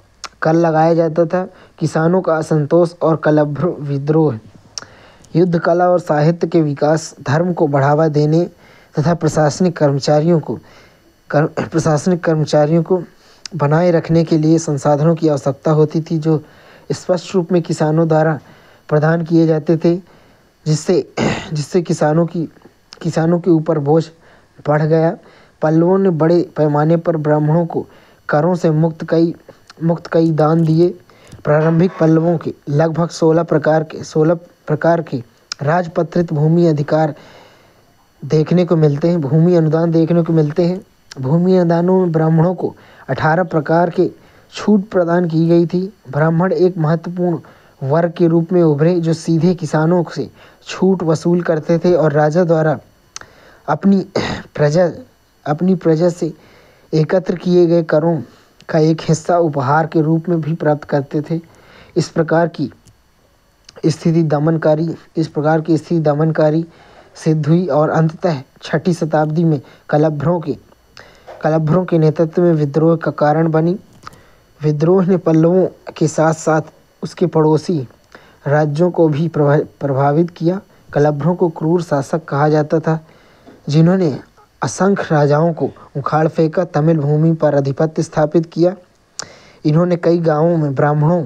कर लगाया जाता था। किसानों का असंतोष और कलभ्र विद्रोह, युद्ध कला और साहित्य के विकास, धर्म को बढ़ावा देने तथा प्रशासनिक कर्मचारियों को बनाए रखने के लिए संसाधनों की आवश्यकता होती थी जो स्पष्ट रूप में किसानों द्वारा प्रदान किए जाते थे, जिससे किसानों के ऊपर बोझ बढ़ गया। पल्लवों ने बड़े पैमाने पर ब्राह्मणों को करों से मुक्त कई दान दिए। प्रारंभिक पल्लवों के लगभग 16 प्रकार के राजपत्रित भूमि अनुदान देखने को मिलते हैं। भूमि अनुदानों में ब्राह्मणों को 18 प्रकार के छूट प्रदान की गई थी। ब्राह्मण एक महत्वपूर्ण वर्ग के रूप में उभरे जो सीधे किसानों से छूट वसूल करते थे और राजा द्वारा अपनी प्रजा से एकत्र किए गए करों का एक हिस्सा उपहार के रूप में भी प्राप्त करते थे। इस प्रकार की स्थिति दमनकारी सिद्ध हुई और अंततः 6ठी शताब्दी में कलभ्रों के नेतृत्व में विद्रोह का कारण बनी। विद्रोह ने पल्लवों के साथ साथ उसके पड़ोसी राज्यों को भी प्रभावित किया। कलभ्रों को क्रूर शासक कहा जाता था जिन्होंने असंख्य राजाओं को उखाड़ फेंका, तमिल भूमि पर आधिपत्य स्थापित किया। इन्होंने कई गांवों में ब्राह्मणों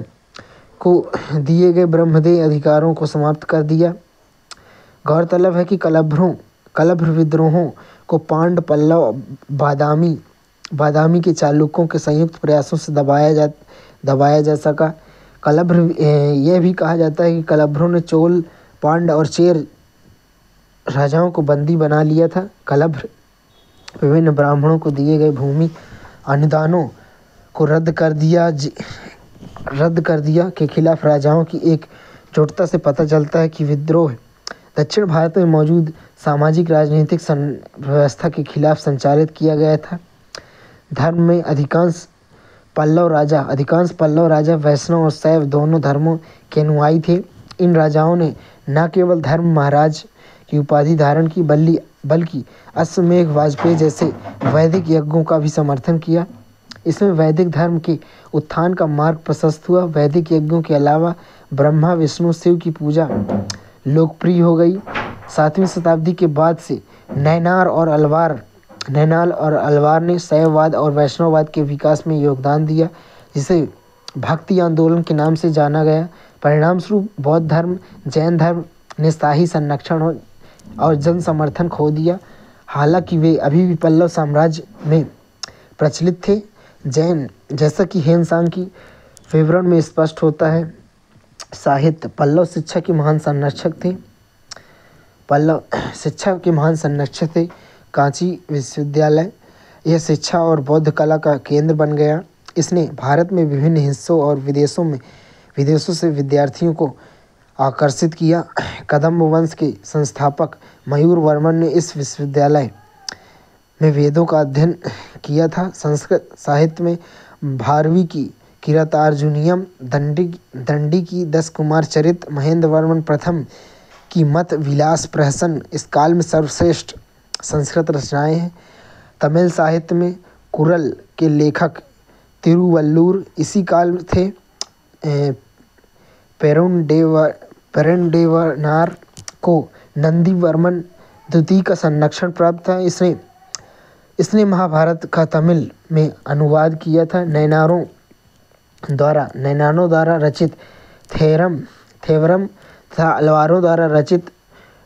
को दिए गए ब्रह्मदेव अधिकारों को समाप्त कर दिया। गौरतलब है कि कलभ्र विद्रोहों को पांड, पल्लव, बादामी के चालुक्यों के संयुक्त प्रयासों से दबाया जा सका। यह भी कहा जाता है कि कलभ्रों ने चोल, पांड और चेर राजाओं को बंदी बना लिया था। कलभ्र विभिन्न ब्राह्मणों को दिए गए भूमि अनुदानों को रद्द कर दिया के खिलाफ राजाओं की एकजुटता से पता चलता है कि विद्रोह दक्षिण भारत में मौजूद सामाजिक राजनीतिक व्यवस्था के खिलाफ संचालित किया गया था। धर्म में अधिकांश पल्लव राजा वैष्णव और शैव दोनों धर्मों के अनुयायी थे। इन राजाओं ने न केवल धर्म महाराज की उपाधि धारण की बल्कि अश्वमेध वाजपेयी जैसे वैदिक यज्ञों का भी समर्थन किया। इसमें वैदिक धर्म के उत्थान का मार्ग प्रशस्त हुआ। वैदिक यज्ञों के अलावा ब्रह्मा, विष्णु, शिव की पूजा लोकप्रिय हो गई। 7वीं शताब्दी के बाद से नैनाल और अलवार ने शैववाद और वैष्णववाद के विकास में योगदान दिया, जिसे भक्ति आंदोलन के नाम से जाना गया। परिणामस्वरूप बौद्ध धर्म, जैन धर्म ने स्थायी संरक्षण और जन समर्थन खो दिया। हालांकि वे अभी भी पल्लव साम्राज्य में प्रचलित थे। जैसा कि हेनसांग की विवरण में स्पष्ट होता है, साहित्य पल्लव शिक्षा के महान संरक्षक थे। कांची विश्वविद्यालय यह शिक्षा और बौद्ध कला का केंद्र बन गया। इसने भारत में विभिन्न हिस्सों और विदेशों से विद्यार्थियों को आकर्षित किया। कदम्ब वंश के संस्थापक मयूर वर्मन ने इस विश्वविद्यालय में वेदों का अध्ययन किया था। संस्कृत साहित्य में भारवी की किरातार्जुनीयम, दंडी की 10 कुमार चरित, महेंद्र वर्मन प्रथम की मत विलास प्रहसन इस काल में सर्वश्रेष्ठ संस्कृत रचनाएं हैं। तमिल साहित्य में कुरल के लेखक तिरुवल्लुर इसी काल थे। पेरुंडेवनार को नंदीवर्मन द्वितीय का संरक्षण प्राप्त था। इसने महाभारत का तमिल में अनुवाद किया था। नैनारों द्वारा रचित थेवरम तथा अलवारों द्वारा रचित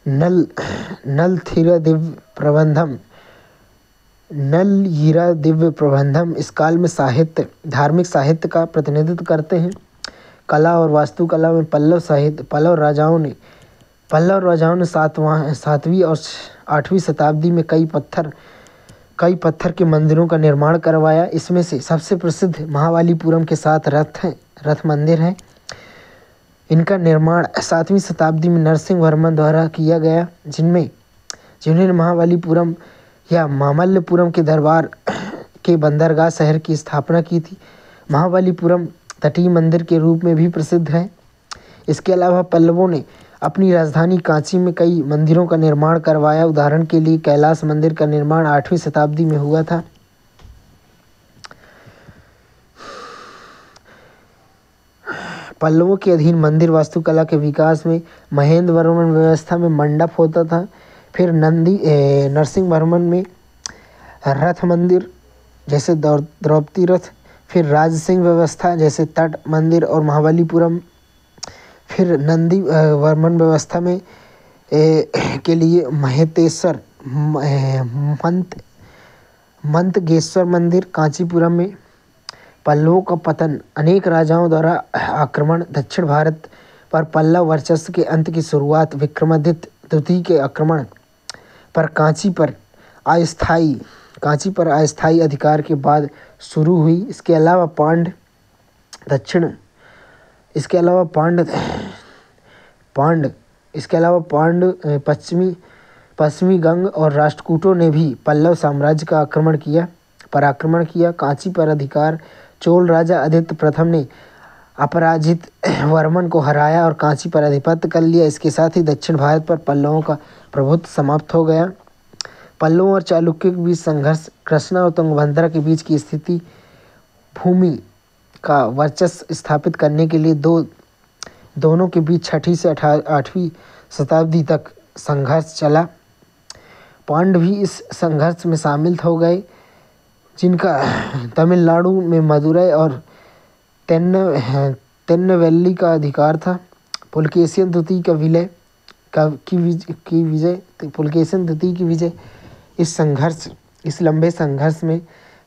नलयीरा दिव्य प्रबंधम इस काल में धार्मिक साहित्य का प्रतिनिधित्व करते हैं। कला और वास्तुकला में पल्लव राजाओं ने 7वीं और 8वीं शताब्दी में कई पत्थर के मंदिरों का निर्माण करवाया। इसमें से सबसे प्रसिद्ध महाबलीपुरम के साथ रथ मंदिर है। इनका निर्माण 7वीं शताब्दी में नरसिंह वर्मन द्वारा किया गया, जिन्होंने महाबलीपुरम या मामल्लपुरम के दरबार के बंदरगाह शहर की स्थापना की थी। महाबलीपुरम तटीय मंदिर के रूप में भी प्रसिद्ध है। इसके अलावा पल्लवों ने अपनी राजधानी कांची में कई मंदिरों का निर्माण करवाया। उदाहरण के लिए कैलाश मंदिर का निर्माण 8वीं शताब्दी में हुआ था। पल्लवों के अधीन मंदिर वास्तुकला के विकास में महेंद्र वर्मन व्यवस्था में मंडप होता था। फिर नरसिंह वर्मन में रथ मंदिर जैसे द्रौपदी रथ, फिर राज सिंह व्यवस्था जैसे तट मंदिर और महाबलीपुरम, फिर नंदी वर्मन व्यवस्था में के लिए महेतेश्वर मंतगेश्वर मंदिर कांचीपुरम में। पल्लवों का पतन अनेक राजाओं द्वारा आक्रमण, दक्षिण भारत पर पल्लव वर्चस्व के अंत की शुरुआत विक्रमादित्य द्वितीय के आक्रमण पर कांची पर अस्थायी अधिकार के बाद शुरू हुई। इसके अलावा पश्चिमी गंग और राष्ट्रकूटों ने भी पल्लव साम्राज्य का आक्रमण किया। कांची पर अधिकार चोल राजा आदित्य प्रथम ने अपराजित वर्मन को हराया और कांची पर आधिपत्य कर लिया। इसके साथ ही दक्षिण भारत पर पल्लवों का प्रभुत्व समाप्त हो गया। पल्लवों और चालुक्यों के बीच संघर्ष, कृष्णा और तुंगभद्रा के बीच की स्थिति, भूमि का वर्चस्व स्थापित करने के लिए दोनों के बीच 6वीं से 8वीं शताब्दी तक संघर्ष चला। पांड्य भी इस संघर्ष में शामिल हो गए, जिनका तमिलनाडु में मदुरै और तिरुनेलवेली का अधिकार था। पुलकेशिन द्वितीय की विजय इस लंबे संघर्ष में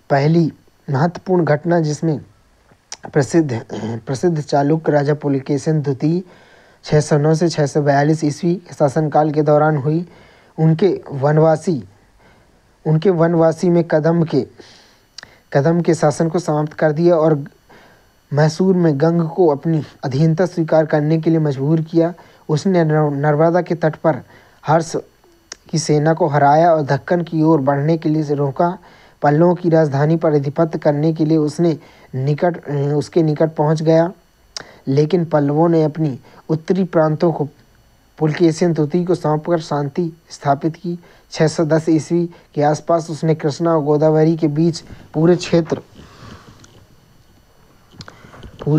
पहली महत्वपूर्ण घटना, जिसमें प्रसिद्ध चालुक्य राजा पुलकेशिन द्वितीय 609 से 642 ईस्वी शासनकाल के दौरान हुई। उनके वनवासी में कदम के शासन को समाप्त कर दिया और मैसूर में गंग को अपनी अधीनता स्वीकार करने के लिए मजबूर किया। उसने नर्मदा के तट पर हर्ष की सेना को हराया और दक्कन की ओर बढ़ने के लिए रोका। पल्लवों की राजधानी पर आधिपत्य करने के लिए उसके निकट पहुंच गया, लेकिन पल्लवों ने अपनी उत्तरी प्रांतों को पुलकेशिन द्वितीय को सौंपकर शांति स्थापित की। 610 ईस्वी के आसपास उसने कृष्णा और गोदावरी के बीच पूरे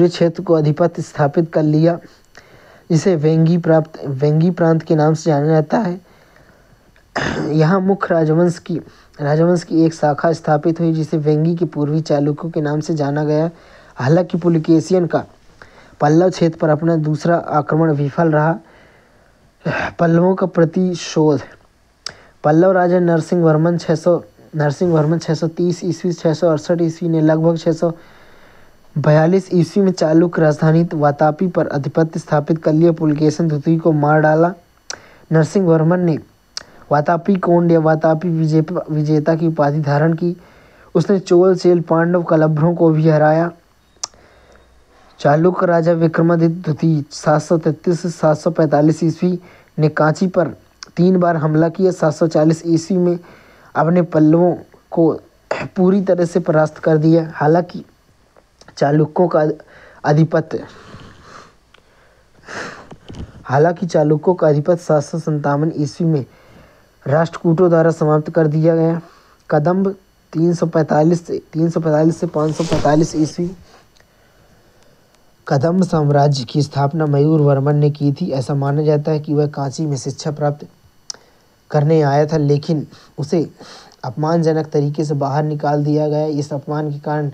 क्षेत्र को आधिपत्य स्थापित कर लिया, जिसे वेंगी प्रांत के नाम से जाना जाता है। यहाँ मुख्य राजवंश की एक शाखा स्थापित हुई, जिसे वेंगी के पूर्वी चालुक्यों के नाम से जाना गया। हालांकि पुलकेशिन का पल्लव क्षेत्र पर अपना दूसरा आक्रमण विफल रहा। पल्लवों का प्रतिशोध। पल्लव राजा नरसिंह वर्मन 630 ईस्वी 668 ईस्वी ने लगभग 642 ईस्वी में चालुक्य राजधानी वातापी पर आधिपत्य स्थापित कर लिया। पुलकेशिन द्वितीय को मार डाला। नरसिंह वर्मन ने वातापी कोंड या वातापी विजेता की उपाधि धारण की। उसने चोल, चेल, पांडव, कलभ्रों को भी हराया। चालुक्य राजा विक्रमादित्य द्वितीय 733 से 745 ईस्वी ने कांची पर 3 बार हमला किया। 740 ईस्वी में अपने पल्लवों को पूरी तरह से परास्त कर दिया। हालांकि चालुक्यों का आधिपत्य 757 ईस्वी में राष्ट्रकूटों द्वारा समाप्त कर दिया गया। कदम्ब 345 से 545 ईस्वी कदम्ब साम्राज्य की स्थापना मयूर वर्मन ने की थी। ऐसा माना जाता है कि वह कांची में शिक्षा प्राप्त करने आया था, लेकिन उसे अपमानजनक तरीके से बाहर निकाल दिया गया। इस अपमान के कारण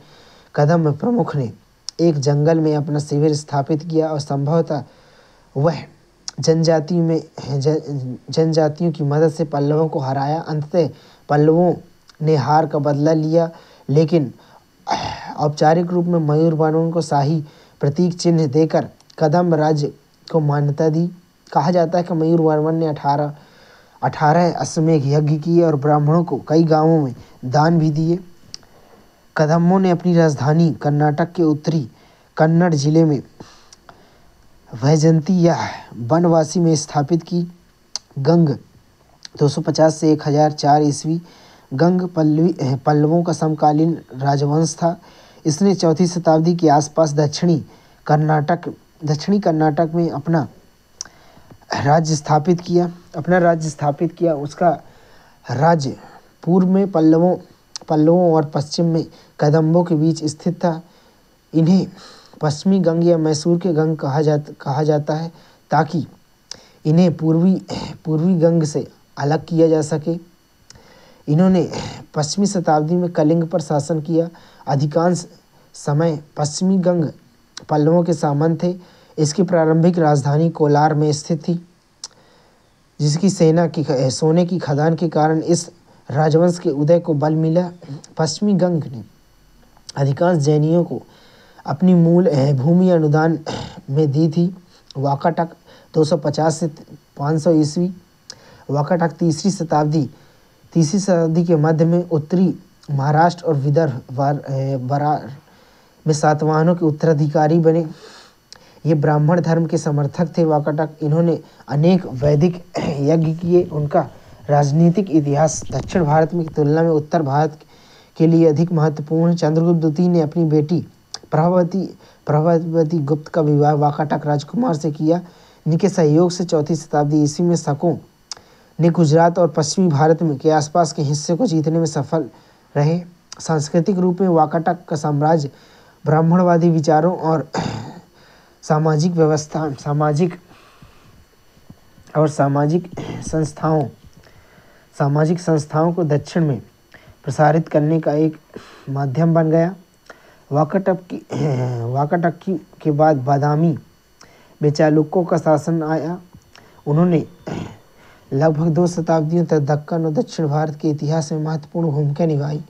कदम्ब प्रमुख ने एक जंगल में अपना शिविर स्थापित किया और संभवतः वह जनजातियों की मदद से पल्लवों को हराया। अंततः पल्लवों ने हार का बदला लिया, लेकिन औपचारिक रूप में मयूर वर्मन को शाही प्रतीक चिन्ह देकर कदम्ब राज्य को मान्यता दी। कहा जाता है कि मयूर वर्मन ने 18 अश्वमेध यज्ञ किए और ब्राह्मणों को कई गांवों में दान भी दिए। कदम्बों ने अपनी राजधानी कर्नाटक के उत्तरी कन्नड़ जिले में वैजयंती या बनवासी में स्थापित की। गंग 250 से 1004 ईस्वी गंग पल्लवों का समकालीन राजवंश था। इसने 4वीं शताब्दी के आसपास दक्षिणी कर्नाटक में अपना राज्य स्थापित किया। उसका राज्य पूर्व में पल्लवों और पश्चिम में कदम्बों के बीच स्थित था। इन्हें पश्चिमी गंग या मैसूर के गंग कहा जाता है, ताकि इन्हें पूर्वी गंग से अलग किया जा सके। इन्होंने पश्चिमी शताब्दी में कलिंग पर शासन किया। अधिकांश समय पश्चिमी गंग पल्लवों के सामंत थे। इसकी प्रारंभिक राजधानी कोलार में स्थित थी, जिसकी सोने की खदान के कारण इस राजवंश के उदय को बल मिला। पश्चिमी गंग ने अधिकांश जैनियों को अपनी मूल भूमि अनुदान में दी थी। वाकाटक 250 से 500 ईस्वी वाकाटक तीसरी शताब्दी के मध्य में उत्तरी महाराष्ट्र और विदर्भ बरार में सातवाहनों के उत्तराधिकारी बने। ये ब्राह्मण धर्म के समर्थक थे। वाकाटक इन्होंने अनेक वैदिक यज्ञ किए। उनका राजनीतिक इतिहास दक्षिण भारत में की तुलना में उत्तर भारत के लिए अधिक महत्वपूर्ण। चंद्रगुप्त द्वितीय ने अपनी बेटी प्रभावती गुप्त का विवाह वाकाटक राजकुमार से किया। इनके सहयोग से 4वीं शताब्दी ईस्वी में शकों ने गुजरात और पश्चिमी भारत के आसपास के हिस्से को जीतने में सफल रहे। सांस्कृतिक रूप में वाकाटक का साम्राज्य ब्राह्मणवादी विचारों और सामाजिक संस्थाओं को दक्षिण में प्रसारित करने का एक माध्यम बन गया। वाकाटक के बाद बादामी में चालुक्यों का शासन आया। उन्होंने लगभग 2 शताब्दियों तक दक्कन और दक्षिण भारत के इतिहास में महत्वपूर्ण भूमिका निभाई।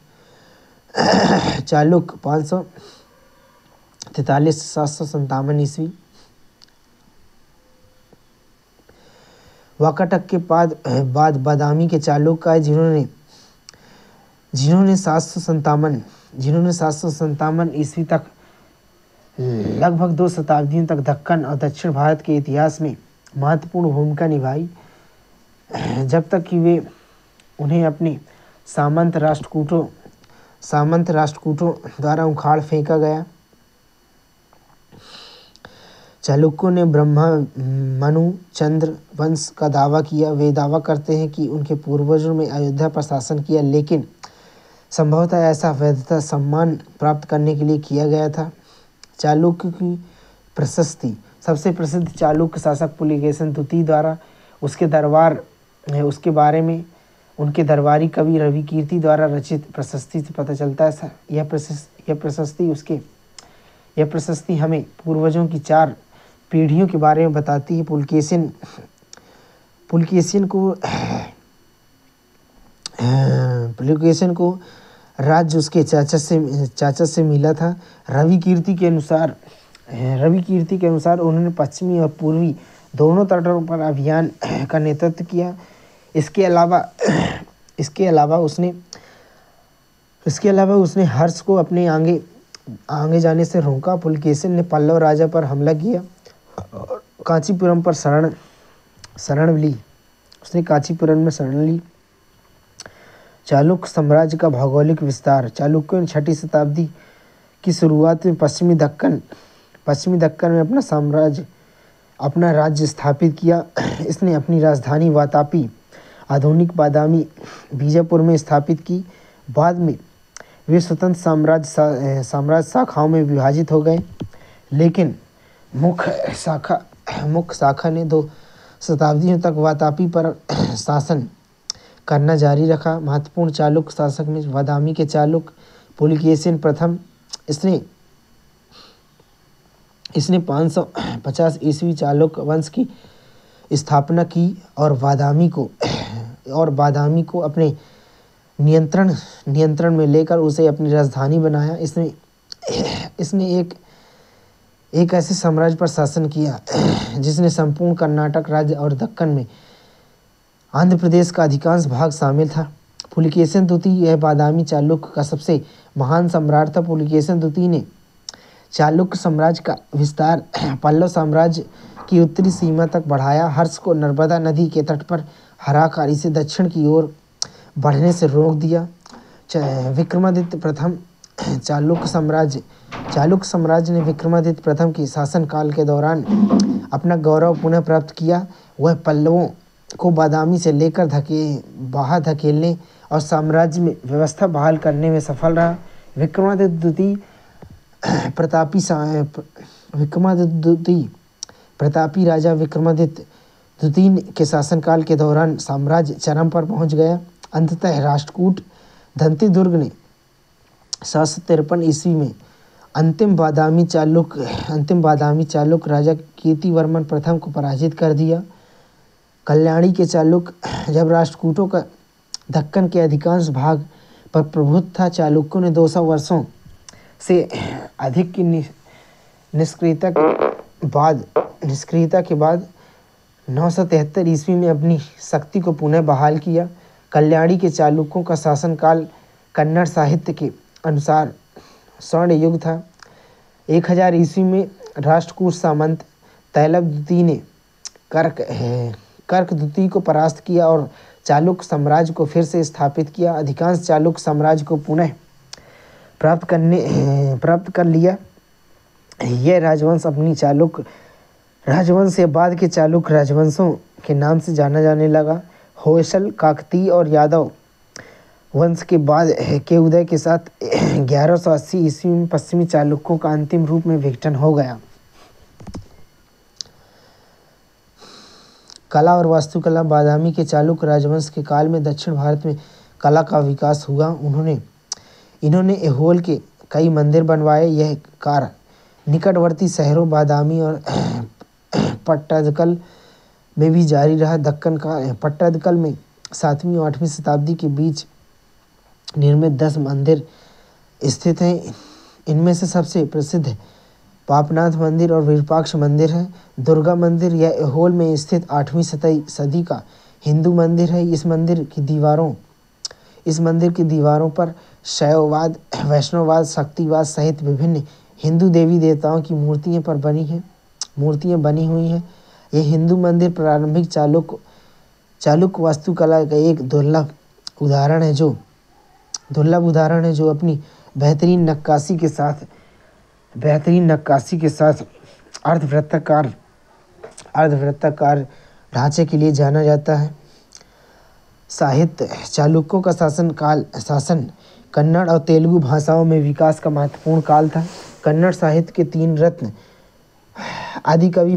चालुक्य 543 से 757 ईस्वी वाकाटक के बाद बादामी के चालुक्य आए, जिन्होंने 757 ईस्वी तक लगभग 2 शताब्दियों तक दक्कन और दक्षिण भारत के इतिहास में महत्वपूर्ण भूमिका निभाई, जब तक कि वे उन्हें अपने सामंत राष्ट्रकूटों द्वारा उखाड़ फेंका गया। चालुक्यों ने ब्रह्मा मनु चंद्र वंश का दावा किया। वे दावा करते हैं कि उनके पूर्वजों में अयोध्या पर शासन किया, लेकिन संभवतः ऐसा वैधता सम्मान प्राप्त करने के लिए किया गया था। चालुक्य की प्रशस्ति सबसे प्रसिद्ध चालुक्य शासक पुलिकेशिन द्वितीय द्वारा उसके बारे में उनके दरबारी कवि रविकीर्ति द्वारा रचित प्रशस्ति से पता चलता है। यह प्रशस्ति हमें पूर्वजों की 4 पीढ़ियों के बारे में बताती है। पुलकेशिन को राज्य उसके चाचा से मिला था। रविकीर्ति के अनुसार उन्होंने पश्चिमी और पूर्वी दोनों तटों पर अभियान का नेतृत्व किया। इसके अलावा उसने हर्ष को अपने आगे जाने से रोका। पुलकेशिन ने पल्लव राजा पर हमला किया और कांचीपुरम पर शरण ली। चालुक्य साम्राज्य का भौगोलिक विस्तार। चालुक्यों ने 6वीं शताब्दी की शुरुआत में पश्चिमी दक्कन में अपना राज्य स्थापित किया। इसने अपनी राजधानी वातापी आधुनिक बादामी बीजापुर में स्थापित की। बाद में वे स्वतंत्र साम्राज्य शाखाओं में विभाजित हो गए, लेकिन मुख्य शाखा ने 2 शताब्दियों तक वातापी पर शासन करना जारी रखा। महत्वपूर्ण चालुक्य शासक में बादामी के चालुक्य पुलकेशिन प्रथम, इसने 550 ईस्वी चालुक्य वंश की स्थापना की और बादामी को अपने नियंत्रण में लेकर उसे अपनी राजधानी बनाया। इसने एक ऐसे साम्राज्य पर शासन किया जिसने संपूर्ण कर्नाटक राज्य और दक्कन में आंध्र प्रदेश का अधिकांश भाग शामिल था। पुलकेशिन द्वितीय यह बादामी चालुक्य का सबसे महान सम्राट था। पुलकेशिन द्वितीय ने चालुक्य साम्राज्य का विस्तार पल्लव साम्राज्य की उत्तरी सीमा तक बढ़ाया। हर्ष को नर्मदा नदी के तट पर हराकर इसे दक्षिण की ओर बढ़ने से रोक दिया। विक्रमादित्य प्रथम चालुक्य साम्राज्य ने विक्रमादित्य प्रथम के शासनकाल के दौरान अपना गौरव पुनः प्राप्त किया। वह पल्लवों को बादामी से लेकर बाहर धकेलने और साम्राज्य में व्यवस्था बहाल करने में सफल रहा। विक्रमादित्य प्रतापी राजा विक्रमादित्य द्वितीय के शासनकाल के दौरान साम्राज्य चरम पर पहुंच गया। अंततः राष्ट्रकूट धंती दुर्ग ने 753 ईस्वी में अंतिम बादामी चालुक्य राजा कीर्तिवर्मन प्रथम को पराजित कर दिया। कल्याणी के चालुक्य जब राष्ट्रकूटों का दक्कन के अधिकांश भाग पर प्रभुत्व था, चालुक्यों ने 200 वर्षों से अधिक की निष्क्रियता के बाद 973 ईस्वी में अपनी शक्ति को पुनः बहाल किया। कल्याणी के चालुक्यों का शासनकाल कन्नड़ साहित्य के अनुसार स्वर्ण युग था। 1000 ईस्वी में राष्ट्रकूट सामंत तैलभ द्वितीय ने कर्क द्वितीय को परास्त किया और चालुक्य साम्राज्य को फिर से स्थापित किया। अधिकांश चालुक्य साम्राज्य को पुनः प्राप्त कर लिया। यह राजवंश अपनी चालुक्य राजवंश या बाद के चालुक्य राजवंशों के नाम से जाना जाने लगा। होयसल, काकतीय और यादव वंश के बाद के उदय के साथ 1180 ईस्वी में पश्चिमी चालुक्यों का अंतिम रूप में विघटन हो गया। कला और वास्तुकला। बादामी के चालुक्य राजवंश के काल में दक्षिण भारत में कला का विकास हुआ। इन्होंने ऐहोल के कई मंदिर बनवाए। यह कार्य निकटवर्ती शहरों बादामी और पट्टादकल में भी जारी रहा। दक्कन का पट्टादकल में 7वीं और 8वीं शताब्दी के बीच निर्मित 10 मंदिर स्थित हैं। इनमें से सबसे प्रसिद्ध पापनाथ मंदिर और विरूपाक्ष मंदिर है। दुर्गा मंदिर यह ऐहोल में स्थित 8वीं सदी का हिंदू मंदिर है। इस मंदिर की दीवारों पर शैववाद, वैष्णववाद, शक्तिवाद सहित विभिन्न हिंदू देवी देवताओं की मूर्तियां बनी हुई हैं। यह हिंदू मंदिर प्रारंभिक चालुक्य वास्तुकला का एक दुर्लभ उदाहरण है जो अपनी बेहतरीन नक्काशी के साथ अर्धवृत्ताकार ढांचे के लिए जाना जाता है। साहित्य। चालुक्यों का शासन कन्नड़ और तेलुगु भाषाओं में विकास का महत्वपूर्ण काल था। कन्नड़ साहित्य के 3 रत्न आदिकवि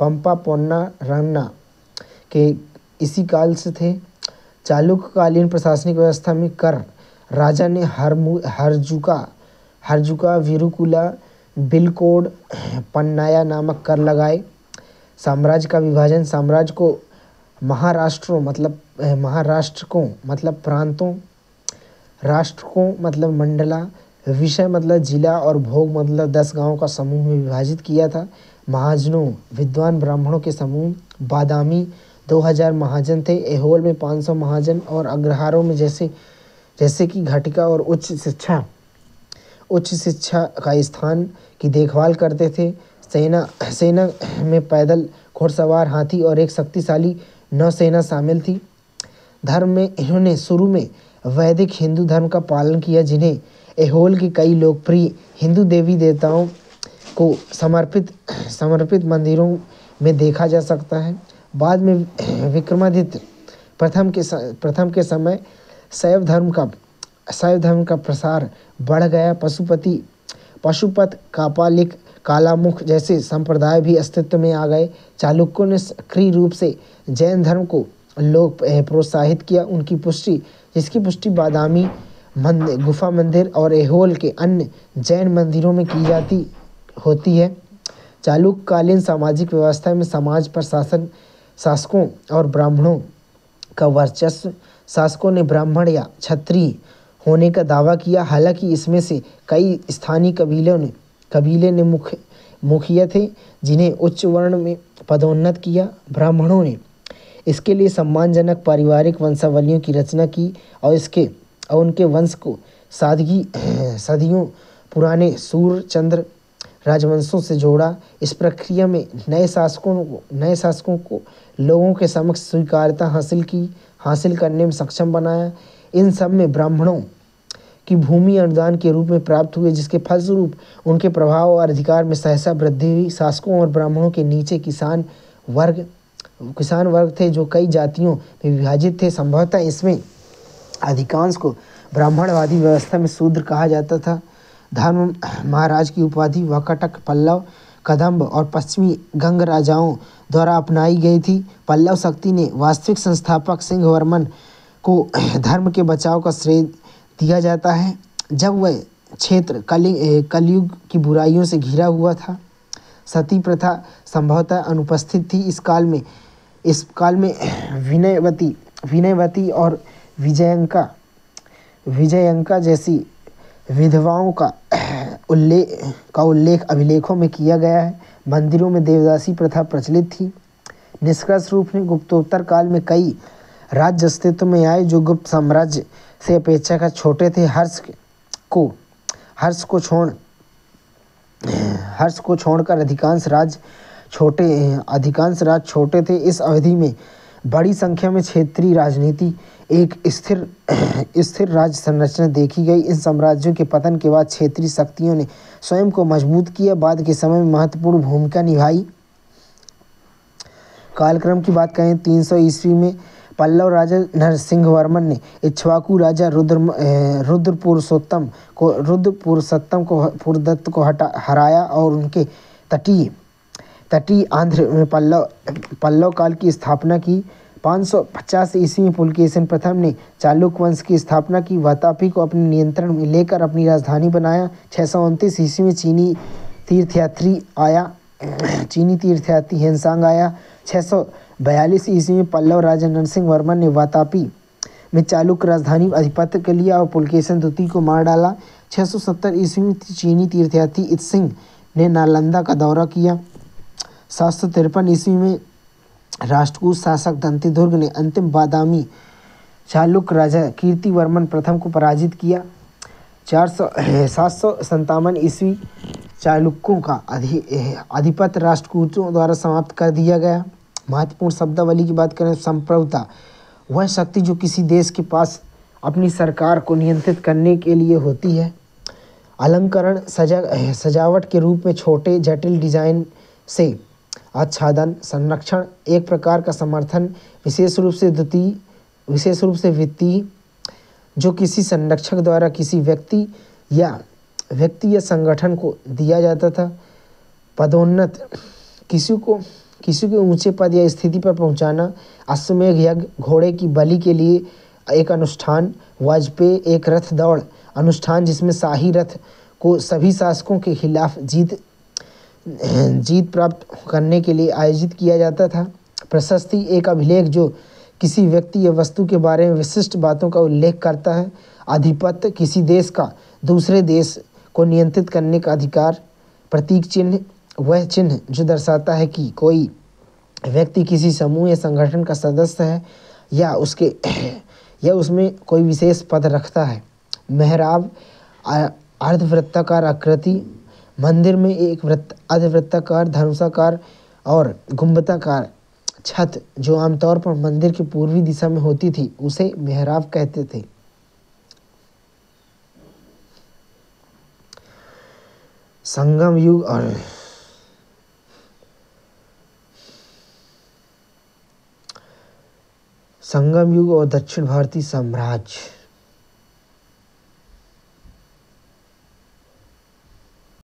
पंपा पोन्ना रन्ना के इसी काल से थे। चालुक्यकालीन प्रशासनिक व्यवस्था में कर राजा ने हरजुका, विरुकुला, बिलकोड, पन्नाया नामक कर लगाए। साम्राज्य का विभाजन। साम्राज्य को महाराष्ट्रों मतलब प्रांतों, राष्ट्रकों मतलब मंडला, विषय मतलब जिला और भोग मतलब 10 गांवों का समूह में विभाजित किया था। महाजनों, विद्वान ब्राह्मणों के समूह। बादामी 2000 महाजन थे। ऐहोल में 500 महाजन और अग्रहारों में जैसे कि घटिका और उच्च शिक्षा का स्थान की देखभाल करते थे। सेना में पैदल, घुड़सवार, हाथी और एक शक्तिशाली नौसेना शामिल थी। धर्म में इन्होंने शुरू में वैदिक हिंदू धर्म का पालन किया, जिन्हें ऐहोल के कई लोकप्रिय हिंदू देवी देवताओं को समर्पित मंदिरों में देखा जा सकता है। बाद में विक्रमादित्य प्रथम के समय शैव धर्म का शैव धर्म का प्रसार बढ़ गया। पशुपत, कापालिक, कालामुख जैसे संप्रदाय भी अस्तित्व में आ गए। चालुक्यों ने सक्रिय रूप से जैन धर्म को लोग प्रोत्साहित किया। जिसकी पुष्टि बादामी गुफा मंदिर और ऐहोल के अन्य जैन मंदिरों में की जाती होती है। चालुक्यकालीन सामाजिक व्यवस्था में समाज पर शासकों और ब्राह्मणों का वर्चस्व। शासकों ने ब्राह्मण या क्षत्रिय होने का दावा किया, हालांकि इसमें से कई स्थानीय कबीले ने मुखिया थे जिन्हें उच्च वर्ण में पदोन्नत किया। ब्राह्मणों ने इसके लिए सम्मानजनक पारिवारिक वंशावलियों की रचना की और उनके वंश को सदियों पुराने सूर्यचंद्र राजवंशों से जोड़ा। इस प्रक्रिया में नए शासकों को लोगों के समक्ष स्वीकार्यता हासिल करने में सक्षम बनाया। इन सब में ब्राह्मणों की भूमि अनुदान के रूप में प्राप्त हुए, जिसके फलस्वरूप उनके प्रभाव और अधिकार में सहसा वृद्धि हुई। शासकों और ब्राह्मणों के नीचे किसान वर्ग थे जो कई जातियों में विभाजित थे। संभवतः इसमें अधिकांश को ब्राह्मणवादी व्यवस्था में शूद्र कहा जाता था। धर्म महाराज की उपाधि वाकाटक, पल्लव, कदंब और पश्चिमी गंग राजाओं द्वारा अपनाई गई थी। पल्लव शक्ति ने वास्तविक संस्थापक सिंहवर्मन को धर्म के बचाव का श्रेय दिया जाता है। जब वह क्षेत्र कलयुग की बुराइयों से घिरा हुआ था, सती प्रथा संभवतः अनुपस्थित थी। इस काल में विनयवती और विजयंका जैसी विधवाओं का उल्लेख अभिलेखों में किया गया है। मंदिरों में देवदासी प्रथा प्रचलित थी। निष्कर्ष रूप में गुप्तोत्तर काल में कई राज्य अस्तित्व में आए जो गुप्त साम्राज्य से अपेक्षाकृत छोटे थे। हर्ष को छोड़कर अधिकांश राज छोटे थे। इस अवधि में बड़ी संख्या में क्षेत्रीय राजनीति एक स्थिर राज्य संरचना देखी गई। इन साम्राज्यों के पतन के बाद क्षेत्रीय शक्तियों ने स्वयं को मजबूत किया, बाद के समय में महत्वपूर्ण भूमिका निभाई। कालक्रम की बात करें 300 ईस्वी में पल्लव राजा नरसिंहवर्मन ने इक्ष्वाकु राजा रुद्रपुरुषोत्तम को हराया और उनके तटीय आंध्र में पल्लव काल की स्थापना की। 550 ईस्वी में पुलकेशिन प्रथम ने चालुक्य वंश की स्थापना की। वातापी को अपने नियंत्रण में लेकर अपनी राजधानी बनाया। 629 ईस्वी में चीनी तीर्थयात्री हेनसांग आया। 642 ईस्वी में पल्लव राजा नरसिंहवर्मन ने वातापी में चालुक्य राजधानी अधिपत्य कर लिया और पुलकेशिन द्वितीय को मार डाला। 670 ईस्वी में चीनी तीर्थयात्री इत्सिंग ने नालंदा का दौरा किया। 753 ईस्वी में राष्ट्रकूट शासक दंतिदुर्ग ने अंतिम बादामी चालुक्य राजा कीर्तिवर्मन प्रथम को पराजित किया। 757 ईस्वी चालुक्यों का आधिपत्य राष्ट्रकूटों द्वारा समाप्त कर दिया गया। महत्वपूर्ण शब्दावली की बात करें, संप्रभुता वह शक्ति जो किसी देश के पास अपनी सरकार को नियंत्रित करने के लिए होती है। अलंकरण सजावट के रूप में छोटे जटिल डिजाइन से आच्छादन। संरक्षण एक प्रकार का समर्थन, विशेष रूप से वित्तीय, जो किसी संरक्षक द्वारा किसी व्यक्ति या संगठन को दिया जाता था। पदोन्नत किसी के ऊंचे पद या स्थिति पर पहुंचाना। अश्वमेध यज्ञ घोड़े की बलि के लिए एक अनुष्ठान। वाजपेयी एक रथ दौड़ अनुष्ठान जिसमें शाही रथ को सभी शासकों के खिलाफ जीत प्राप्त करने के लिए आयोजित किया जाता था। प्रशस्ति एक अभिलेख जो किसी व्यक्ति या वस्तु के बारे में विशिष्ट बातों का उल्लेख करता है। आधिपत्य किसी देश का दूसरे देश को नियंत्रित करने का अधिकार। प्रतीक चिन्ह वह चिन्ह जो दर्शाता है कि कोई व्यक्ति किसी समूह या संगठन का सदस्य है या उसमें कोई विशेष पद रखता है। मेहराब अर्धवृत्ताकार आकृति, मंदिर में एक अर्धवृत्ताकार, धनुषाकार और गुंबदाकार छत जो आमतौर पर मंदिर की पूर्वी दिशा में होती थी उसे मेहराब कहते थे। संगम युग और दक्षिण भारतीय साम्राज्य।